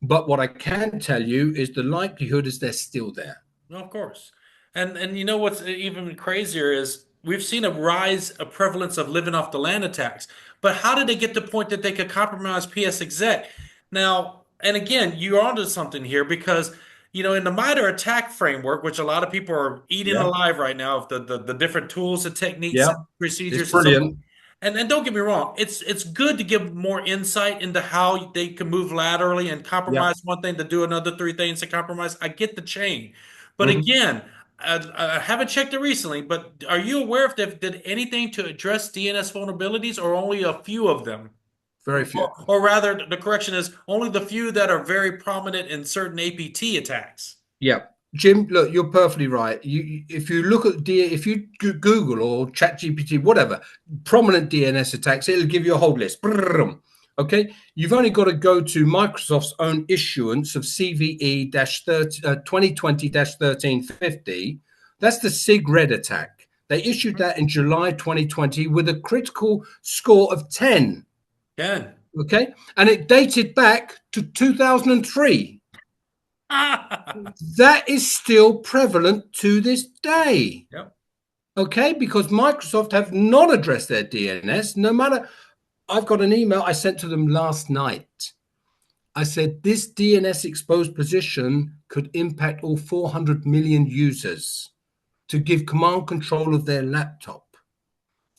but what I can tell you is the likelihood is they're still there. No, of course. And you know what's even crazier is we've seen a prevalence of living off the land attacks. But how did they get to the point that they could compromise PS exec? Now, and again, you're onto something here because in the MITRE attack framework, which a lot of people are eating Yeah, alive right now of the different tools and techniques yeah, and it's procedures and so forth. brilliant. And don't get me wrong, it's good to give more insight into how they can move laterally and Yeah. compromise one thing to do another three things to compromise. I get the chain. But Mhm. again, I haven't checked it recently, but are you aware if they did anything to address DNS vulnerabilities or only a few of them? Very few. Or rather, the correction is only the few that are very prominent in certain APT attacks. Yeah. Jim, look, you're perfectly right. If you look at if you Google or ChatGPT, whatever, prominent DNS attacks, it'll give you a whole list. Brrrrum. Okay, you've only got to go to Microsoft's own issuance of CVE 2020 1350. That's the SIG-RED attack. They issued that in July 2020 with a critical score of 10. Ken. Okay, and it dated back to 2003. That is still prevalent to this day. Yep. Okay, because Microsoft have not addressed their DNS. No matter, I've got an email I sent to them last night. I said this DNS exposed position could impact all 400 million users to give command control of their laptop.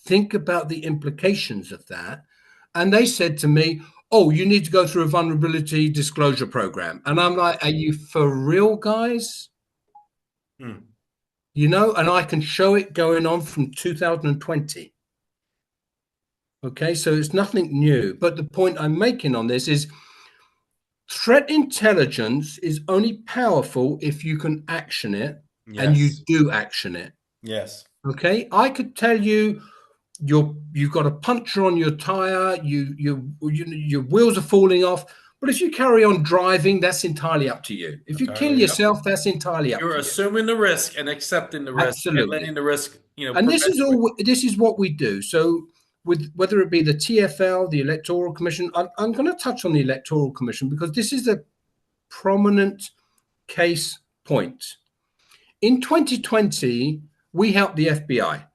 Think about the implications of that. And they said to me, oh, you need to go through a vulnerability disclosure program. And I'm like, are you for real, guys? Hmm. And I can show it going on from 2020. Okay, so it's nothing new. But the point I'm making on this is threat intelligence is only powerful if you can action it and you Yes. do action it. Yes. Okay, I could tell you you've got a puncture on your tire, your wheels are falling off. But if you carry on driving, that's entirely up to you. If you kill Entirely. Yep. yourself, that's entirely up You're to you. assuming the risk and accepting the risk and letting Absolutely. the risk, And this is perpetuate. all. This is what we do. So, with whether it be the TFL, the Electoral Commission, I'm going to touch on the Electoral Commission because this is a prominent case point. In 2020, we helped the FBI.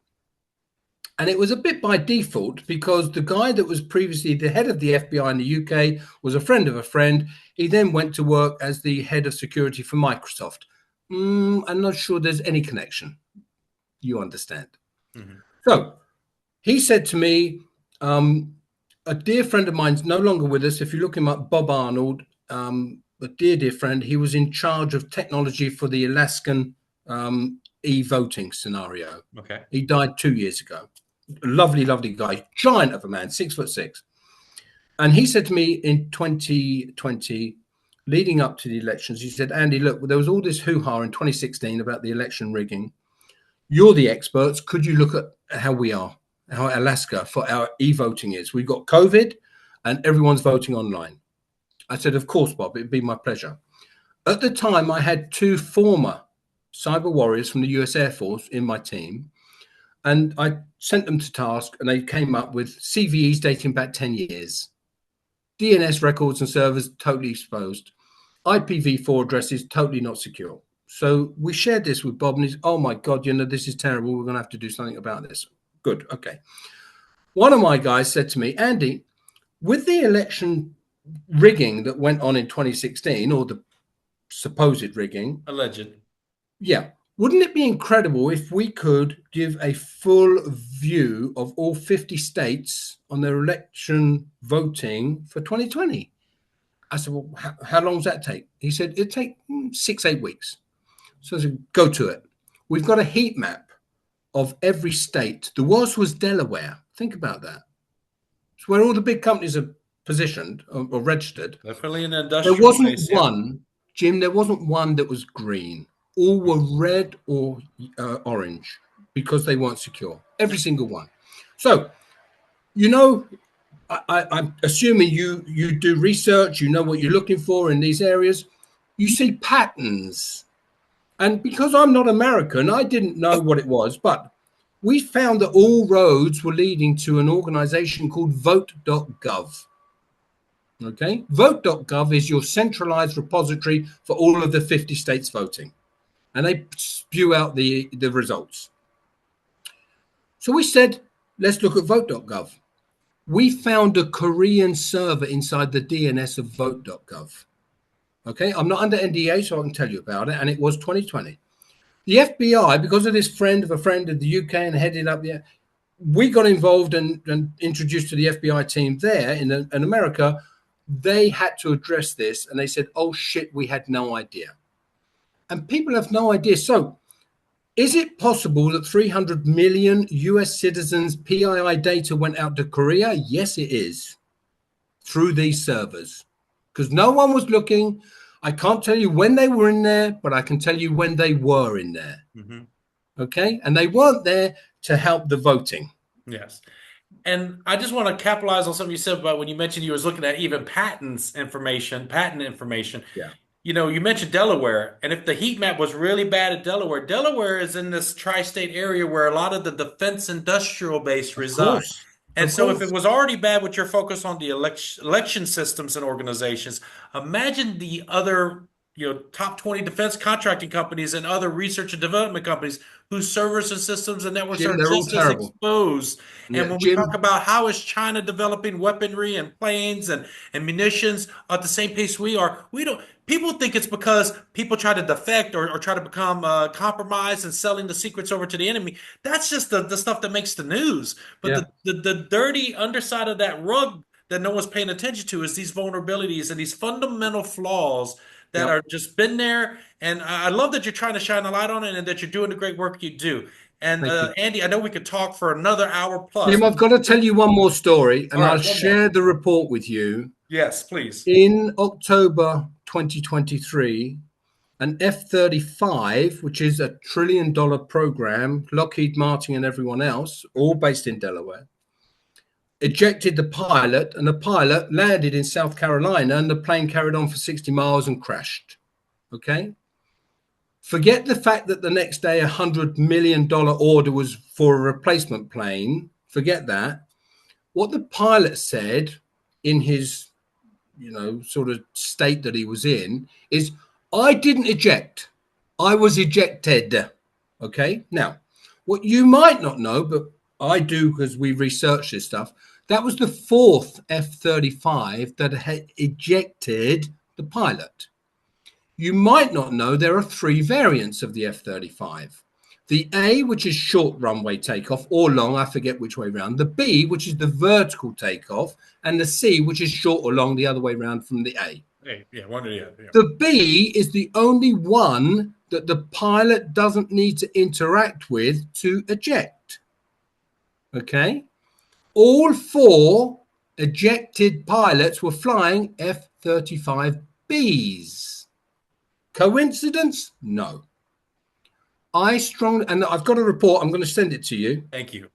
And it was a bit by default because the guy that was previously the head of the FBI in the UK was a friend of a friend. He then went to work as the head of security for Microsoft. I'm not sure there's any connection. You understand. Mhm. So he said to me, a dear friend of mine's no longer with us. If you look him up, Bob Arnold, a dear friend, he was in charge of technology for the Alaskan e-voting scenario. Okay. He died 2 years ago. Lovely, lovely guy, giant of a man, 6'6". And he said to me in 2020, leading up to the elections, he said, Andy, look, there was all this hoo-ha in 2016 about the election rigging. You're the experts. Could you look at how we are, how Alaska for our e-voting is? We've got COVID and everyone's voting online. I said, of course, Bob, it'd be my pleasure. At the time, I had two former cyber warriors from the US Air Force in my team. And I sent them to task and they came up with CVEs dating back 10 years, DNS records and servers totally exposed, IPv4 addresses totally not secure. So we shared this with Bob and he's, oh my God, this is terrible. We're going to have to do something about this. Good. Okay. One of my guys said to me, Andy, with the election rigging that went on in 2016 or the supposed rigging, Alleged. yeah, wouldn't it be incredible if we could give a full view of all 50 states on their election voting for 2020? I said, well, how long does that take? He said, it'd take 6, 8 weeks. So I said, go to it. We've got a heat map of every state. The worst was Delaware. Think about that. It's where all the big companies are positioned or registered. Definitely an There industrial wasn't base. Yep. one, Jim, there wasn't one that was green. All were red or orange because they weren't secure. Every single one. So, I'm assuming you do research, you know what you're looking for in these areas. You see patterns. And because I'm not American, I didn't know what it was. But We found that all roads were leading to an organization called vote.gov. Okay, vote.gov is your centralized repository for all of the 50 states voting, and they spew out the results. So we said, let's look at vote.gov. We found a Korean server inside the DNS of vote.gov. Okay, I'm not under NDA, so I can tell you about it, and it was 2020. The FBI, because of this friend of a friend of the UK and headed up the, we got involved and introduced to the FBI team there in America. They had to address this, and they said, oh shit, we had no idea. And people have no idea. So is it possible that 300 million US citizens PII data went out to Korea? Yes, it is, through these servers, because no one was looking. I can't tell you when they were in there, but I can tell you when they were in there. Mm-hmm. Okay, and they weren't there to help the voting. Yes. And I just want to capitalize on something you said about when you mentioned you was looking at even patent information. Yeah, You know, you mentioned Delaware, and if the heat map was really bad at Delaware, Delaware is in this tri-state area where a lot of the defense industrial base of reside. course, And of so if it course. was already bad with your focus on the election systems and organizations, imagine the other, top 20 defense contracting companies and other research and development companies whose servers and systems and networks Jim, are they're all just as terrible. exposed. And Yeah, when we talk Jim. about how is China developing weaponry and planes and munitions at the same pace we are, we don't. People think it's because people try to defect or try to become compromised and selling the secrets over to the enemy. That's just the stuff that makes the news. But Yeah, the dirty underside of that rug that no one's paying attention to is these vulnerabilities and these fundamental flaws that yeah. are just been there. And I love that you're trying to shine a light on it and that you're doing the great work you do. And Thank you, Andy, I know we could talk for another hour plus. Jim. I've got to tell you one more story, All and I'll right, one more. share the report with you. Yes, please. In October 2023, an F-35, which is a $1 trillion program, Lockheed Martin and everyone else, all based in Delaware, ejected the pilot, and the pilot landed in South Carolina, and the plane carried on for 60 miles and crashed. Okay. Forget the fact that the next day $100 million order was for a replacement plane. Forget that. What the pilot said in his, sort of state that he was in is, I didn't eject. I was ejected. Okay. Now, what you might not know, but I do because we researched this stuff, that was the fourth F-35 that had ejected the pilot. You might not know there are three variants of the F-35. The A, which is short runway takeoff, or long, I forget which way around. The B, which is the vertical takeoff, and the C, which is short or long, the other way around from the A. Hey, yeah, one or the other. Yeah. The B is the only one that the pilot doesn't need to interact with to eject. Okay? All four ejected pilots were flying F-35Bs. Coincidence? No. And I've got a report, I'm going to send it to you. Thank you.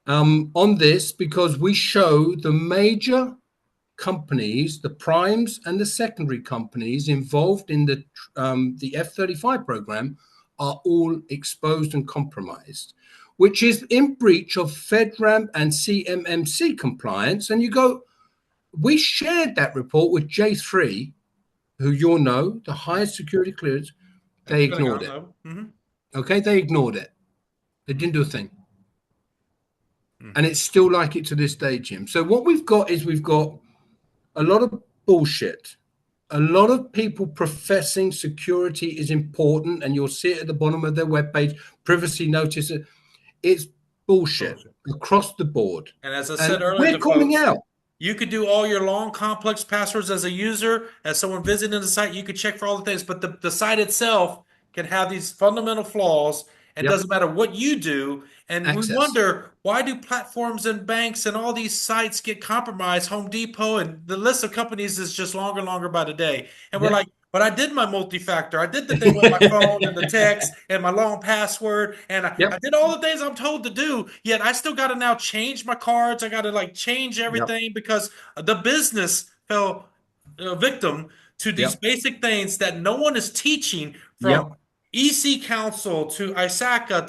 On this, because we show the major companies, the primes and the secondary companies involved in the F-35 program are all exposed and compromised, which is in breach of FedRAMP and CMMC compliance. And you go, we shared that report with J3, who you'll know, the highest security clearance. They ignored it. Mm-hmm. Okay, they ignored it. They didn't do a thing. And it's still like it to this day, Jim. So what we've got is we've got a lot of bullshit. A lot of people professing security is important, and you'll see it at the bottom of their webpage, privacy notice. It's bullshit across the board. And as I And said earlier we're to calling folks, out. you could do all your long, complex passwords as a user, as someone visiting the site. You could check for all the things, but the site itself can have these fundamental flaws. It Yep. doesn't matter what you do. And we Access. wonder, why do platforms and banks and all these sites get compromised? Home Depot and the list of companies is just longer and longer by the day. And we're Yep. like, but I did my multi-factor. I did the thing with my phone and the text and my long password. And I Yep. did all the things I'm told to do. Yet I still got to now change my cards. I got to like change Yep. everything because the business fell victim to these Yep. basic things that no one is teaching from Yep. EC Council to ISACA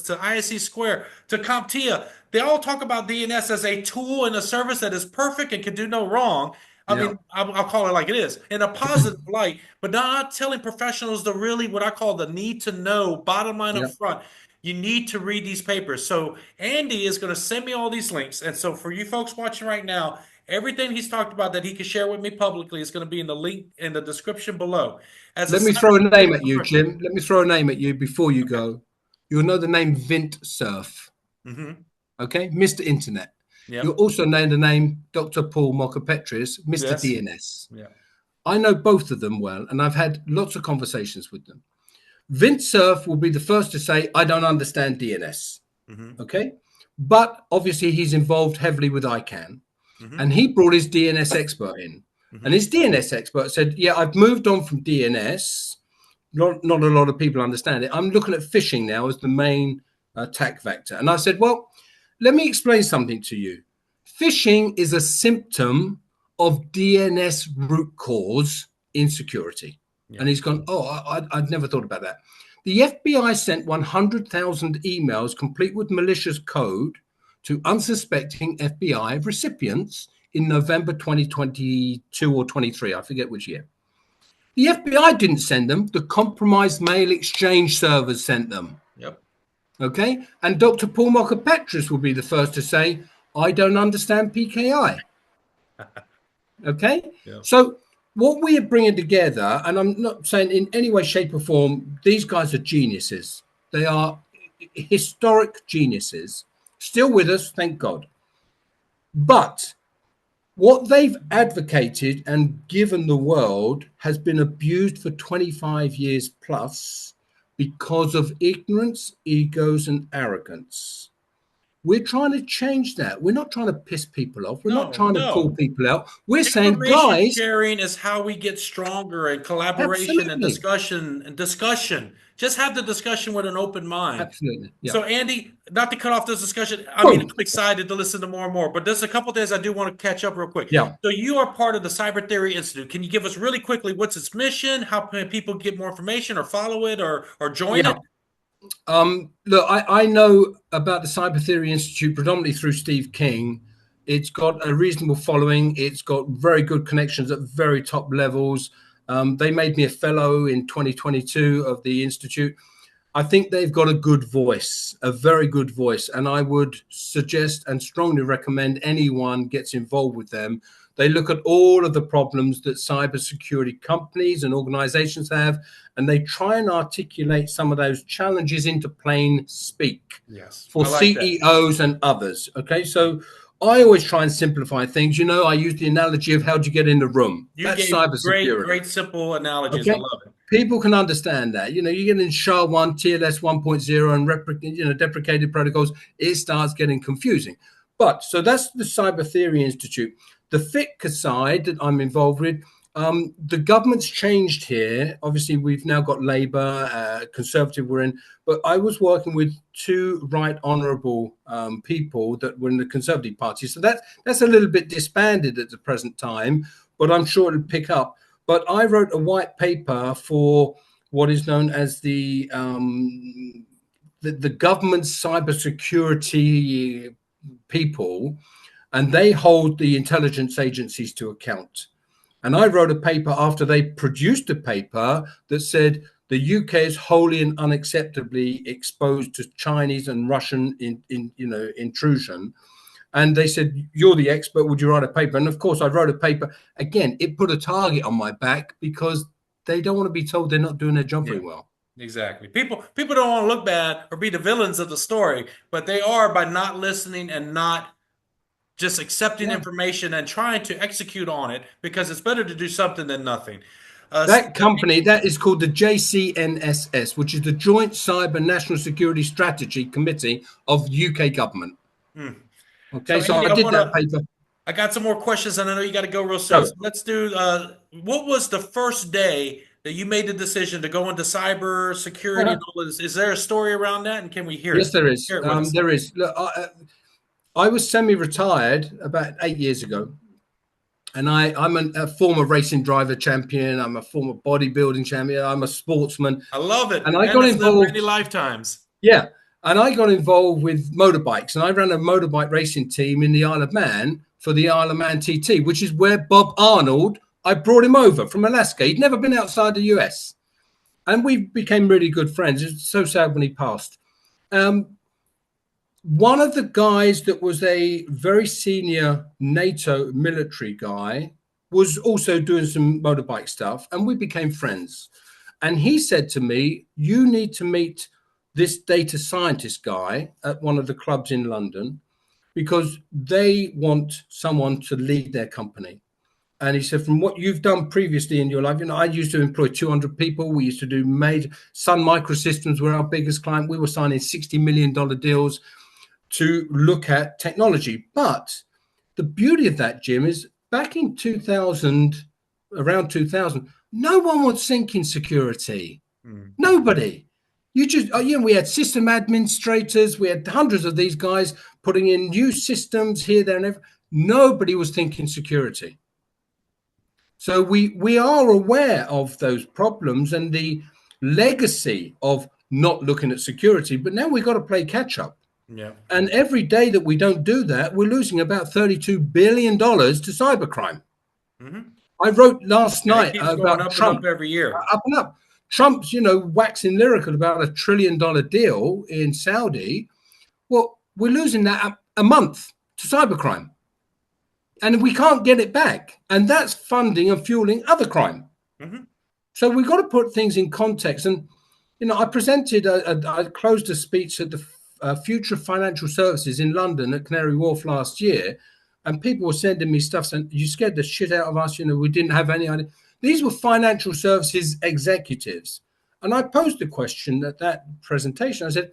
to ISC Square to CompTIA. They all talk about DNS as a tool and a service that is perfect and can do no wrong. I Yeah. mean, I'll call it like it is in a positive light, but not telling professionals the really what I call the need to know, bottom line up Yeah. front. You need to read these papers. So Andy is going to send me all these links. And so for you folks watching right now, everything he's talked about that he can share with me publicly is going to be in the link in the description below. As a Let me throw a name cybersecurity at you, professional. Jim. Let me throw a name at you before you Okay. go. You'll know the name Vint Cerf. Mm-hmm. Okay, Mr. Internet. You'll Yep. also know the name Dr. Paul Mokapetris, Mr. Yes. DNS. Yeah. I know both of them well, and I've had lots of conversations with them. Vint Cerf will be the first to say, I don't understand DNS. Mm-hmm. Okay. But obviously, he's involved heavily with ICANN, Mm-hmm. and he brought his DNS expert in. And Mm-hmm. his DNS expert said, yeah, I've moved on from DNS. Not a lot of people understand it. I'm looking at phishing now as the main attack vector. And I said, well, let me explain something to you. Phishing is a symptom of DNS root cause insecurity. Yeah. And he's gone, oh, I'd never thought about that. The FBI sent 100,000 emails complete with malicious code to unsuspecting FBI recipients in November 2022 or 23. I forget which year. The FBI didn't send them. The compromised mail exchange servers sent them. Yep. Okay. And Dr. Paul Mokapetris will be the first to say, I don't understand PKI. Okay. Yep. So what we are bringing together, and I'm not saying in any way, shape, or form, these guys are geniuses. They are historic geniuses, still with us, thank God. But what they've advocated and given the world has been abused for 25 years plus because of ignorance, egos, and arrogance. We're trying to change that. We're not trying to piss people off. We're not No, trying to call no. people out. We're saying, Information guys, sharing is how we get stronger and collaboration and absolutely, discussion and discussion. Just have the discussion with an open mind. absolutely. Yeah. So, Andy, not to cut off this discussion, I mean, Boom. I'm excited to listen to more and more, but there's a couple things I do want to catch up real quick. Yeah. So, you are part of the Cyber Theory Institute. Can you give us really quickly what's its mission? How can people get more information or follow it or join Yeah. it? Look, I know about the Cyber Theory Institute predominantly through Steve King. It's got a reasonable following. It's got very good connections at very top levels. They made me a fellow in 2022 of the Institute. I think they've got a good voice, a very good voice. And I would suggest and strongly recommend anyone gets involved with them. They look at all of the problems that cybersecurity companies and organizations have, and they try and articulate some of those challenges into plain speak Yes, for I like that. CEOs and others. Okay, so I always try and simplify things. You know, I use the analogy of how do you get in the room? You That's gave great, cybersecurity. great, simple analogies. I Okay, love it. people can understand that. You know, you get in SHA-1, TLS 1.0, and deprecated protocols. It starts getting confusing. But so that's the Cyber Theory Institute. The FITCA side that I'm involved with, the government's changed here. Obviously, we've now got Labour, Conservative we're in, but I was working with two right honourable people that were in the Conservative Party. So that's a little bit disbanded at the present time, but I'm sure it'll pick up. But I wrote a white paper for what is known as the government cybersecurity people, and they hold the intelligence agencies to account. And I wrote a paper after they produced a paper that said the UK is wholly and unacceptably exposed to Chinese and Russian intrusion. And they said, you're the expert, would you write a paper? And of course, I wrote a paper. Again, it put a target on my back because they don't want to be told they're not doing their job Yeah. very well. Exactly. People don't want to look bad or be the villains of the story, but they are by not listening and not just accepting Yeah. information and trying to execute on it because it's better to do something than nothing. Uh, That company, that is called the JCNSS, which is the Joint Cyber National Security Strategy Committee of UK government. hmm. So Okay, so Andy, I did that paper. I got some more questions and I know you got to go real soon. So, So let's do what was the first day that you made the decision to go into cyber security and all of this? Is there a story around that and can we hear yes, it? there is. Share it with us. There is. Look, I was semi-retired about 8 years ago, And I'm a former racing driver champion. I'm a former bodybuilding champion. I'm a sportsman. I love it. And I Man got has lived many involved. lifetimes. Yeah. And I got involved with motorbikes. And I ran a motorbike racing team in the Isle of Man for the Isle of Man TT, which is where Bob Arnold, I brought him over from Alaska. He'd never been outside the US. And we became really good friends. It's so sad when he passed. One of the guys that was a very senior NATO military guy was also doing some motorbike stuff, and we became friends. And he said to me, "You need to meet this data scientist guy at one of the clubs in London because they want someone to lead their company." And he said, from what you've done previously in your life, I used to employ 200 people. We used to do Sun Microsystems were our biggest client. We were signing $60 million deals to look at technology. But the beauty of that, Jim, is back in 2000, around 2000, no one was thinking security. Nobody. We had system administrators. We had hundreds of these guys putting in new systems here, there, and everywhere. Nobody was thinking security. So we are aware of those problems and the legacy of not looking at security, but now we've got to play catch up. Yeah. And every day that we don't do that, we're losing about $32 billion to cybercrime. I wrote last night about up Trump. and up every year. Up and up. Trump's, waxing lyrical about $1 trillion deal in Saudi. Well, we're losing that a month to cybercrime. And we can't get it back. And that's funding and fueling other crime. So we've got to put things in context. And, I presented, I closed a speech at the Future of Financial Services in London at Canary Wharf last year. And people were sending me stuff saying, you scared the shit out of us. We didn't have any idea. These were financial services executives. And I posed a question at that presentation. I said,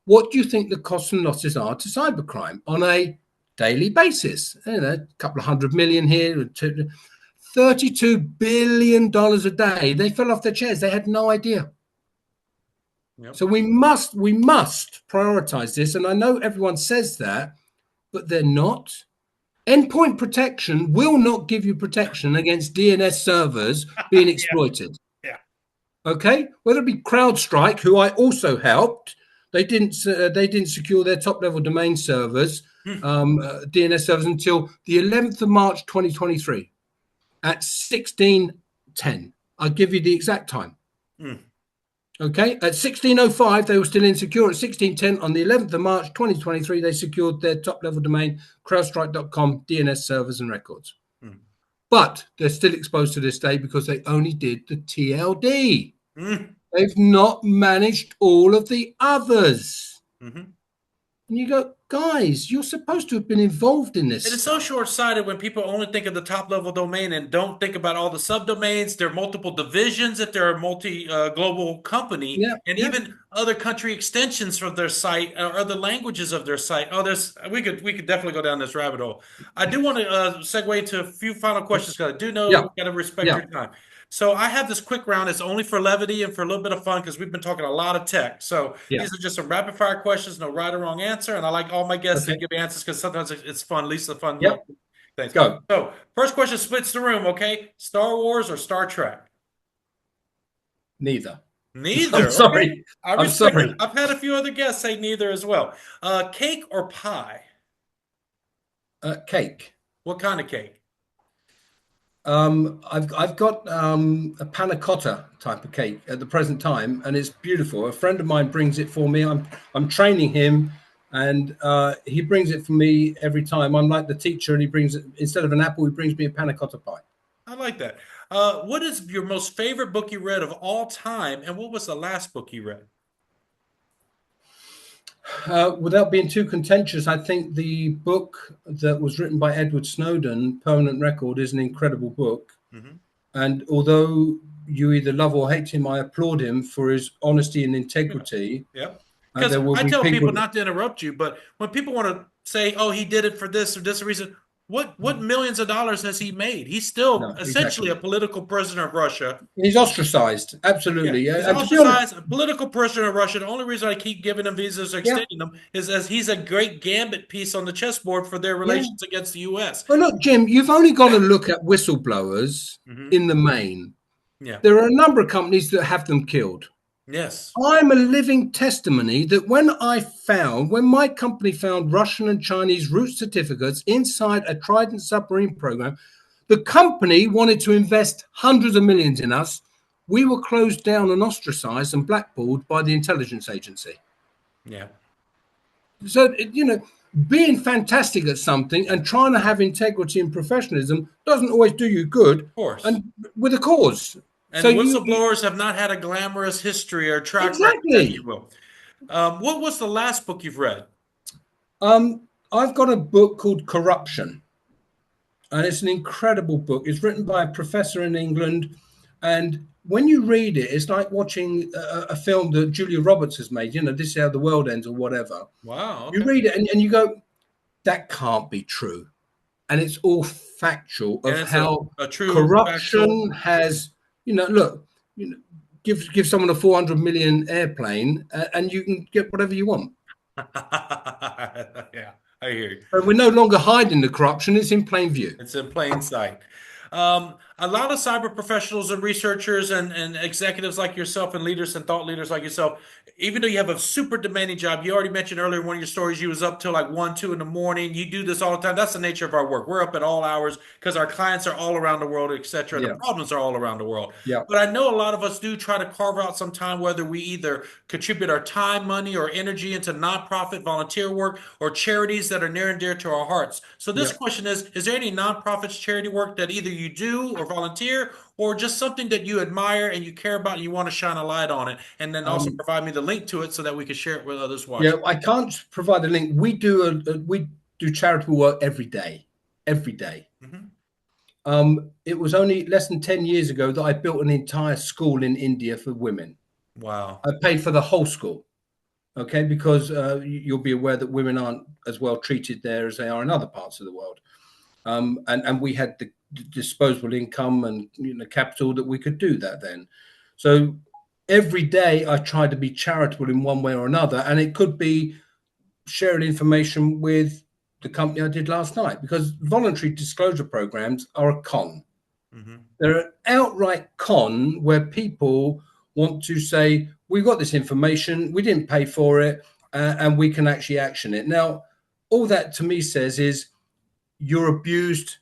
what do you think the costs and losses are to cybercrime on a daily basis? A couple of $100 million here, $32 billion a day. They fell off their chairs. They had no idea. Yep. So we must prioritize this. And I know everyone says that, but they're not. Endpoint protection will not give you protection against DNS servers being exploited. Yeah. Okay. Whether it be CrowdStrike, who I also helped, they didn't secure their top level domain servers, DNS servers, until the 11th of March 2023 at 16:10. I'll give you the exact time. Okay, at 16:05 they were still insecure. At 16:10 on the 11th of March 2023, they secured their top level domain, crowdstrike.com, DNS servers and records. But they're still exposed to this day because they only did the TLD. They've not managed all of the others. And you go, guys, you're supposed to have been involved in this. It is so short-sighted when people only think of the top-level domain and don't think about all the subdomains. There are multiple divisions if they're a multi-global company, even other country extensions from their site or other languages of their site. Oh, we could definitely go down this rabbit hole. I do want to segue into a few final questions because I do know we've got to respect your time. So I have this quick round. It's only for levity and for a little bit of fun because we've been talking a lot of tech. So these are just some rapid fire questions, no right or wrong answer. And I like all my guests to give answers because sometimes it's fun, at least the fun things. Go. So first question splits the room, okay? Star Wars or Star Trek? Neither. Neither. I'm sorry. Okay. I'm sorry. I've had a few other guests say neither as well. Cake or pie? Cake. What kind of cake? I've got a panna cotta type of cake at the present time, and it's beautiful. A friend of mine brings it for me. I'm training him, and he brings it for me every time. I'm like the teacher, and he brings it instead of an apple. He brings me a panna cotta pie. I like that. What is your most favorite book you read of all time, and what was the last book you read? Without being too contentious, I think the book that was written by Edward Snowden, Permanent Record, is an incredible book. And although you either love or hate him, I applaud him for his honesty and integrity. Because I tell people not to interrupt you, but when people want to say, oh, he did it for this or this reason, What millions of dollars has he made? He's still No, essentially a exactly. political prisoner of Russia. He's ostracized. Yeah, Absolutely. he's And to be honest, ostracized, a political prisoner of Russia. The only reason I keep giving him visas or yeah, extending them is as he's a great gambit piece on the chessboard for their yeah. relations against the U.S. But look, Jim, you've only got to look at whistleblowers Hmm. in the main. Yeah. There are a number of companies that have them killed. Yes. I'm a living testimony that when my company found Russian and Chinese root certificates inside a Trident submarine program, the company wanted to invest hundreds of millions in us. We were closed down and ostracized and blackballed by the intelligence agency. Yeah. So, being fantastic at something and trying to have integrity and professionalism doesn't always do you good, Of course. and with a cause. So And you whistleblowers have not had a glamorous history or track record, if you exactly. will. What was the last book you've read? I've got a book called Corruption, and it's an incredible book. It's written by a professor in England, and when you read it, it's like watching a film that Julia Roberts has made. This is how the world ends, or whatever. Wow. You Okay. read it, and you go, that can't be true, and it's all factual And of it's how a true factual. corruption has. Look, you know, give someone a 400 million airplane, and you can get whatever you want. Yeah, I hear you. And we're no longer hiding the corruption; it's in plain view. It's in plain sight. A lot of cyber professionals and researchers and executives like yourself and leaders and thought leaders like yourself, even though you have a super demanding job, you already mentioned earlier in one of your stories, you was up till like 1, 2 in the morning. You do this all the time. That's the nature of our work. We're up at all hours because our clients are all around the world, etc. The Yeah, problems are all around the world. yeah. But I know a lot of us do try to carve out some time, whether we either contribute our time, money, or energy into nonprofit volunteer work or charities that are near and dear to our hearts. So this Yeah. question is there any nonprofits charity work that either you do or volunteer or just something that you admire and you care about and you want to shine a light on it and then also Um, provide me the link to it so that we can share it with others yeah, watching? I can't provide a link. We do charitable work every day, every day. Hmm. It was only less than 10 years ago that I built an entire school in India for women. Wow. I paid for the whole school, okay, because you'll be aware that women aren't as well treated there as they are in other parts of the world. And we had the disposable income and capital that we could do that then. So every day I try to be charitable in one way or another, and it could be sharing information with the company I did last night, because voluntary disclosure programs are a con. Hmm. They're an outright con where people want to say, we've got this information, we didn't pay for it, and we can actually action it. Now, all that to me says is you're abused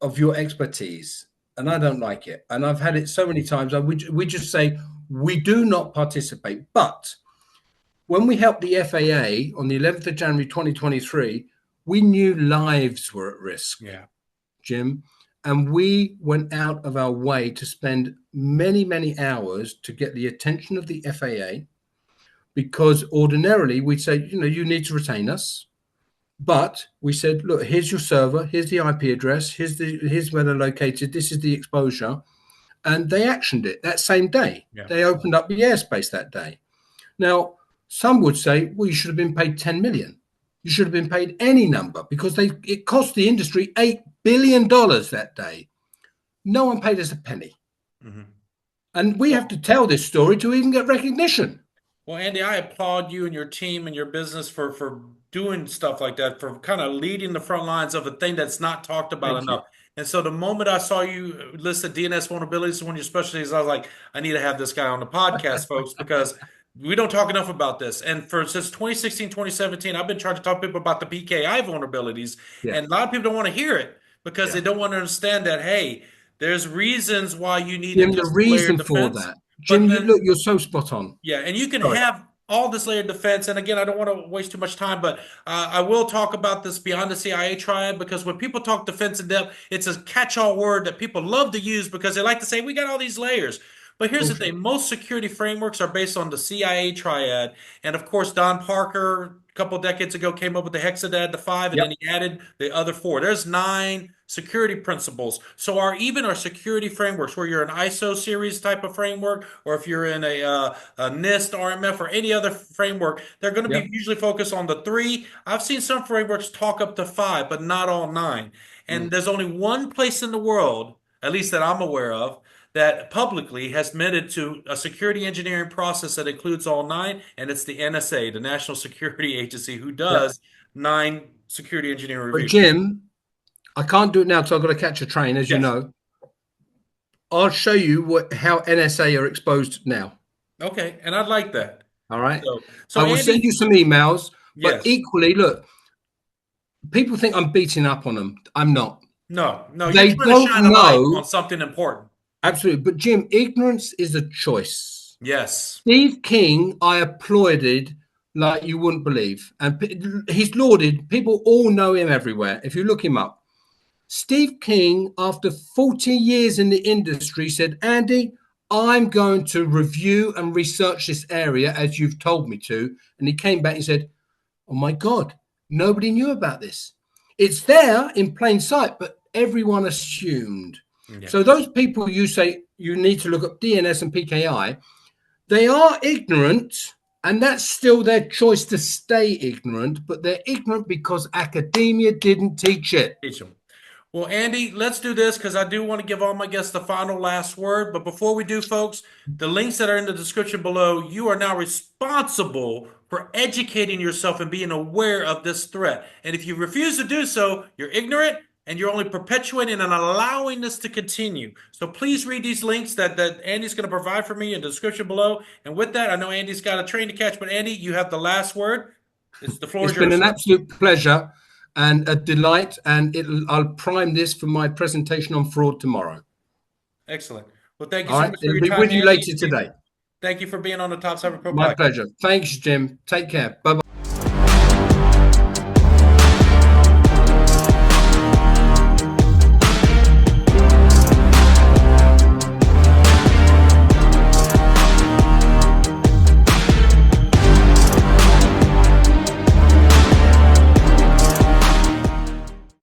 of your expertise, and I don't like it. And I've had it so many times. We just say, we do not participate. But when we helped the FAA on the 11th of January 2023, we knew lives were at risk, Yeah. Jim. And we went out of our way to spend many, many hours to get the attention of the FAA, because ordinarily we'd say, you need to retain us. But we said, look, here's your server, here's the IP address, here's where they're located, this is the exposure. And they actioned it that same day. Yeah. They opened up the airspace that day. Now, some would say, well, you should have been paid 10 million. You should have been paid any number, because it cost the industry $8 billion that day. No one paid us a penny. Hmm. And we have to tell this story to even get recognition. Well, Andy, I applaud you and your team and your business for doing stuff like that, for kind of leading the front lines of a thing that's not talked about Thank you. enough. And so the moment I saw you listed DNS vulnerabilities as one of your specialties, I was like, I need to have this guy on the podcast, folks, because we don't talk enough about this. And for since 2016, 2017, I've been trying to talk to people about the PKI vulnerabilities, Yeah. and a lot of people don't want to hear it because they Yeah. don't want to understand that, hey, there's reasons why you need Jim, the this layered reason for defense. that, Jim, But look, then you're so spot on. yeah, and you can Sorry. have all this layered defense. And again, I don't want to waste too much time, but I will talk about this beyond the CIA triad, because when people talk defense in depth, it's a catch-all word that people love to use because they like to say, we got all these layers. But here's the Bullshit. thing, most security frameworks are based on the CIA triad. And of course, Don Parker, a couple decades ago, came up with the hexadad, the five, and then Yep. he added the other four. There's nine security principles. So even our security frameworks, where you're an ISO series type of framework, or if you're in a NIST, RMF, or any other framework, they're going to be Yep. usually focused on the three. I've seen some frameworks talk up to five, but not all nine. And Mm. there's only one place in the world, at least that I'm aware of, that publicly has admitted to a security engineering process that includes all nine, and it's the NSA, the National Security Agency, who Yep. does nine security engineering But reviews. Jim, I can't do it now because I've got to catch a train, as you Yes. know. I'll show you how NSA are exposed now. Okay, and I'd like that. All right. So I will send you Andy, some emails, but yes. equally, look, people think I'm beating up on them. I'm not. No, no, you're They trying to don't shine a light on know. something important. Absolutely. But Jim, ignorance is a choice. Yes. Steve King, I applauded like you wouldn't believe. And he's lauded. People all know him everywhere. If you look him up, Steve King, after 40 years in the industry, said, Andy, I'm going to review and research this area as you've told me to. And he came back and said, oh my God, nobody knew about this. It's there in plain sight, but everyone assumed. Yeah. So those people you say you need to look up DNS and PKI, they are ignorant, and that's still their choice to stay ignorant, but they're ignorant because academia didn't teach it. Teach them. Well, Andy, let's do this because I do want to give all my guests the final last word. But before we do, folks, the links that are in the description below, you are now responsible for educating yourself and being aware of this threat. And if you refuse to do so, you're ignorant and you're only perpetuating and allowing this to continue. So please read these links that Andy's going to provide for me in the description below. And with that, I know Andy's got a train to catch, but Andy, you have the last word. The floor It's is been yours, an sir. absolute pleasure and a delight, and I'll prime this for my presentation on fraud tomorrow. Excellent. Well, thank you All so right, much for it'll your be time, with you Andy. later today. Thank you for being on the Top 7 Pro My podcast. pleasure. Thanks, Jim. Take care. Bye-bye.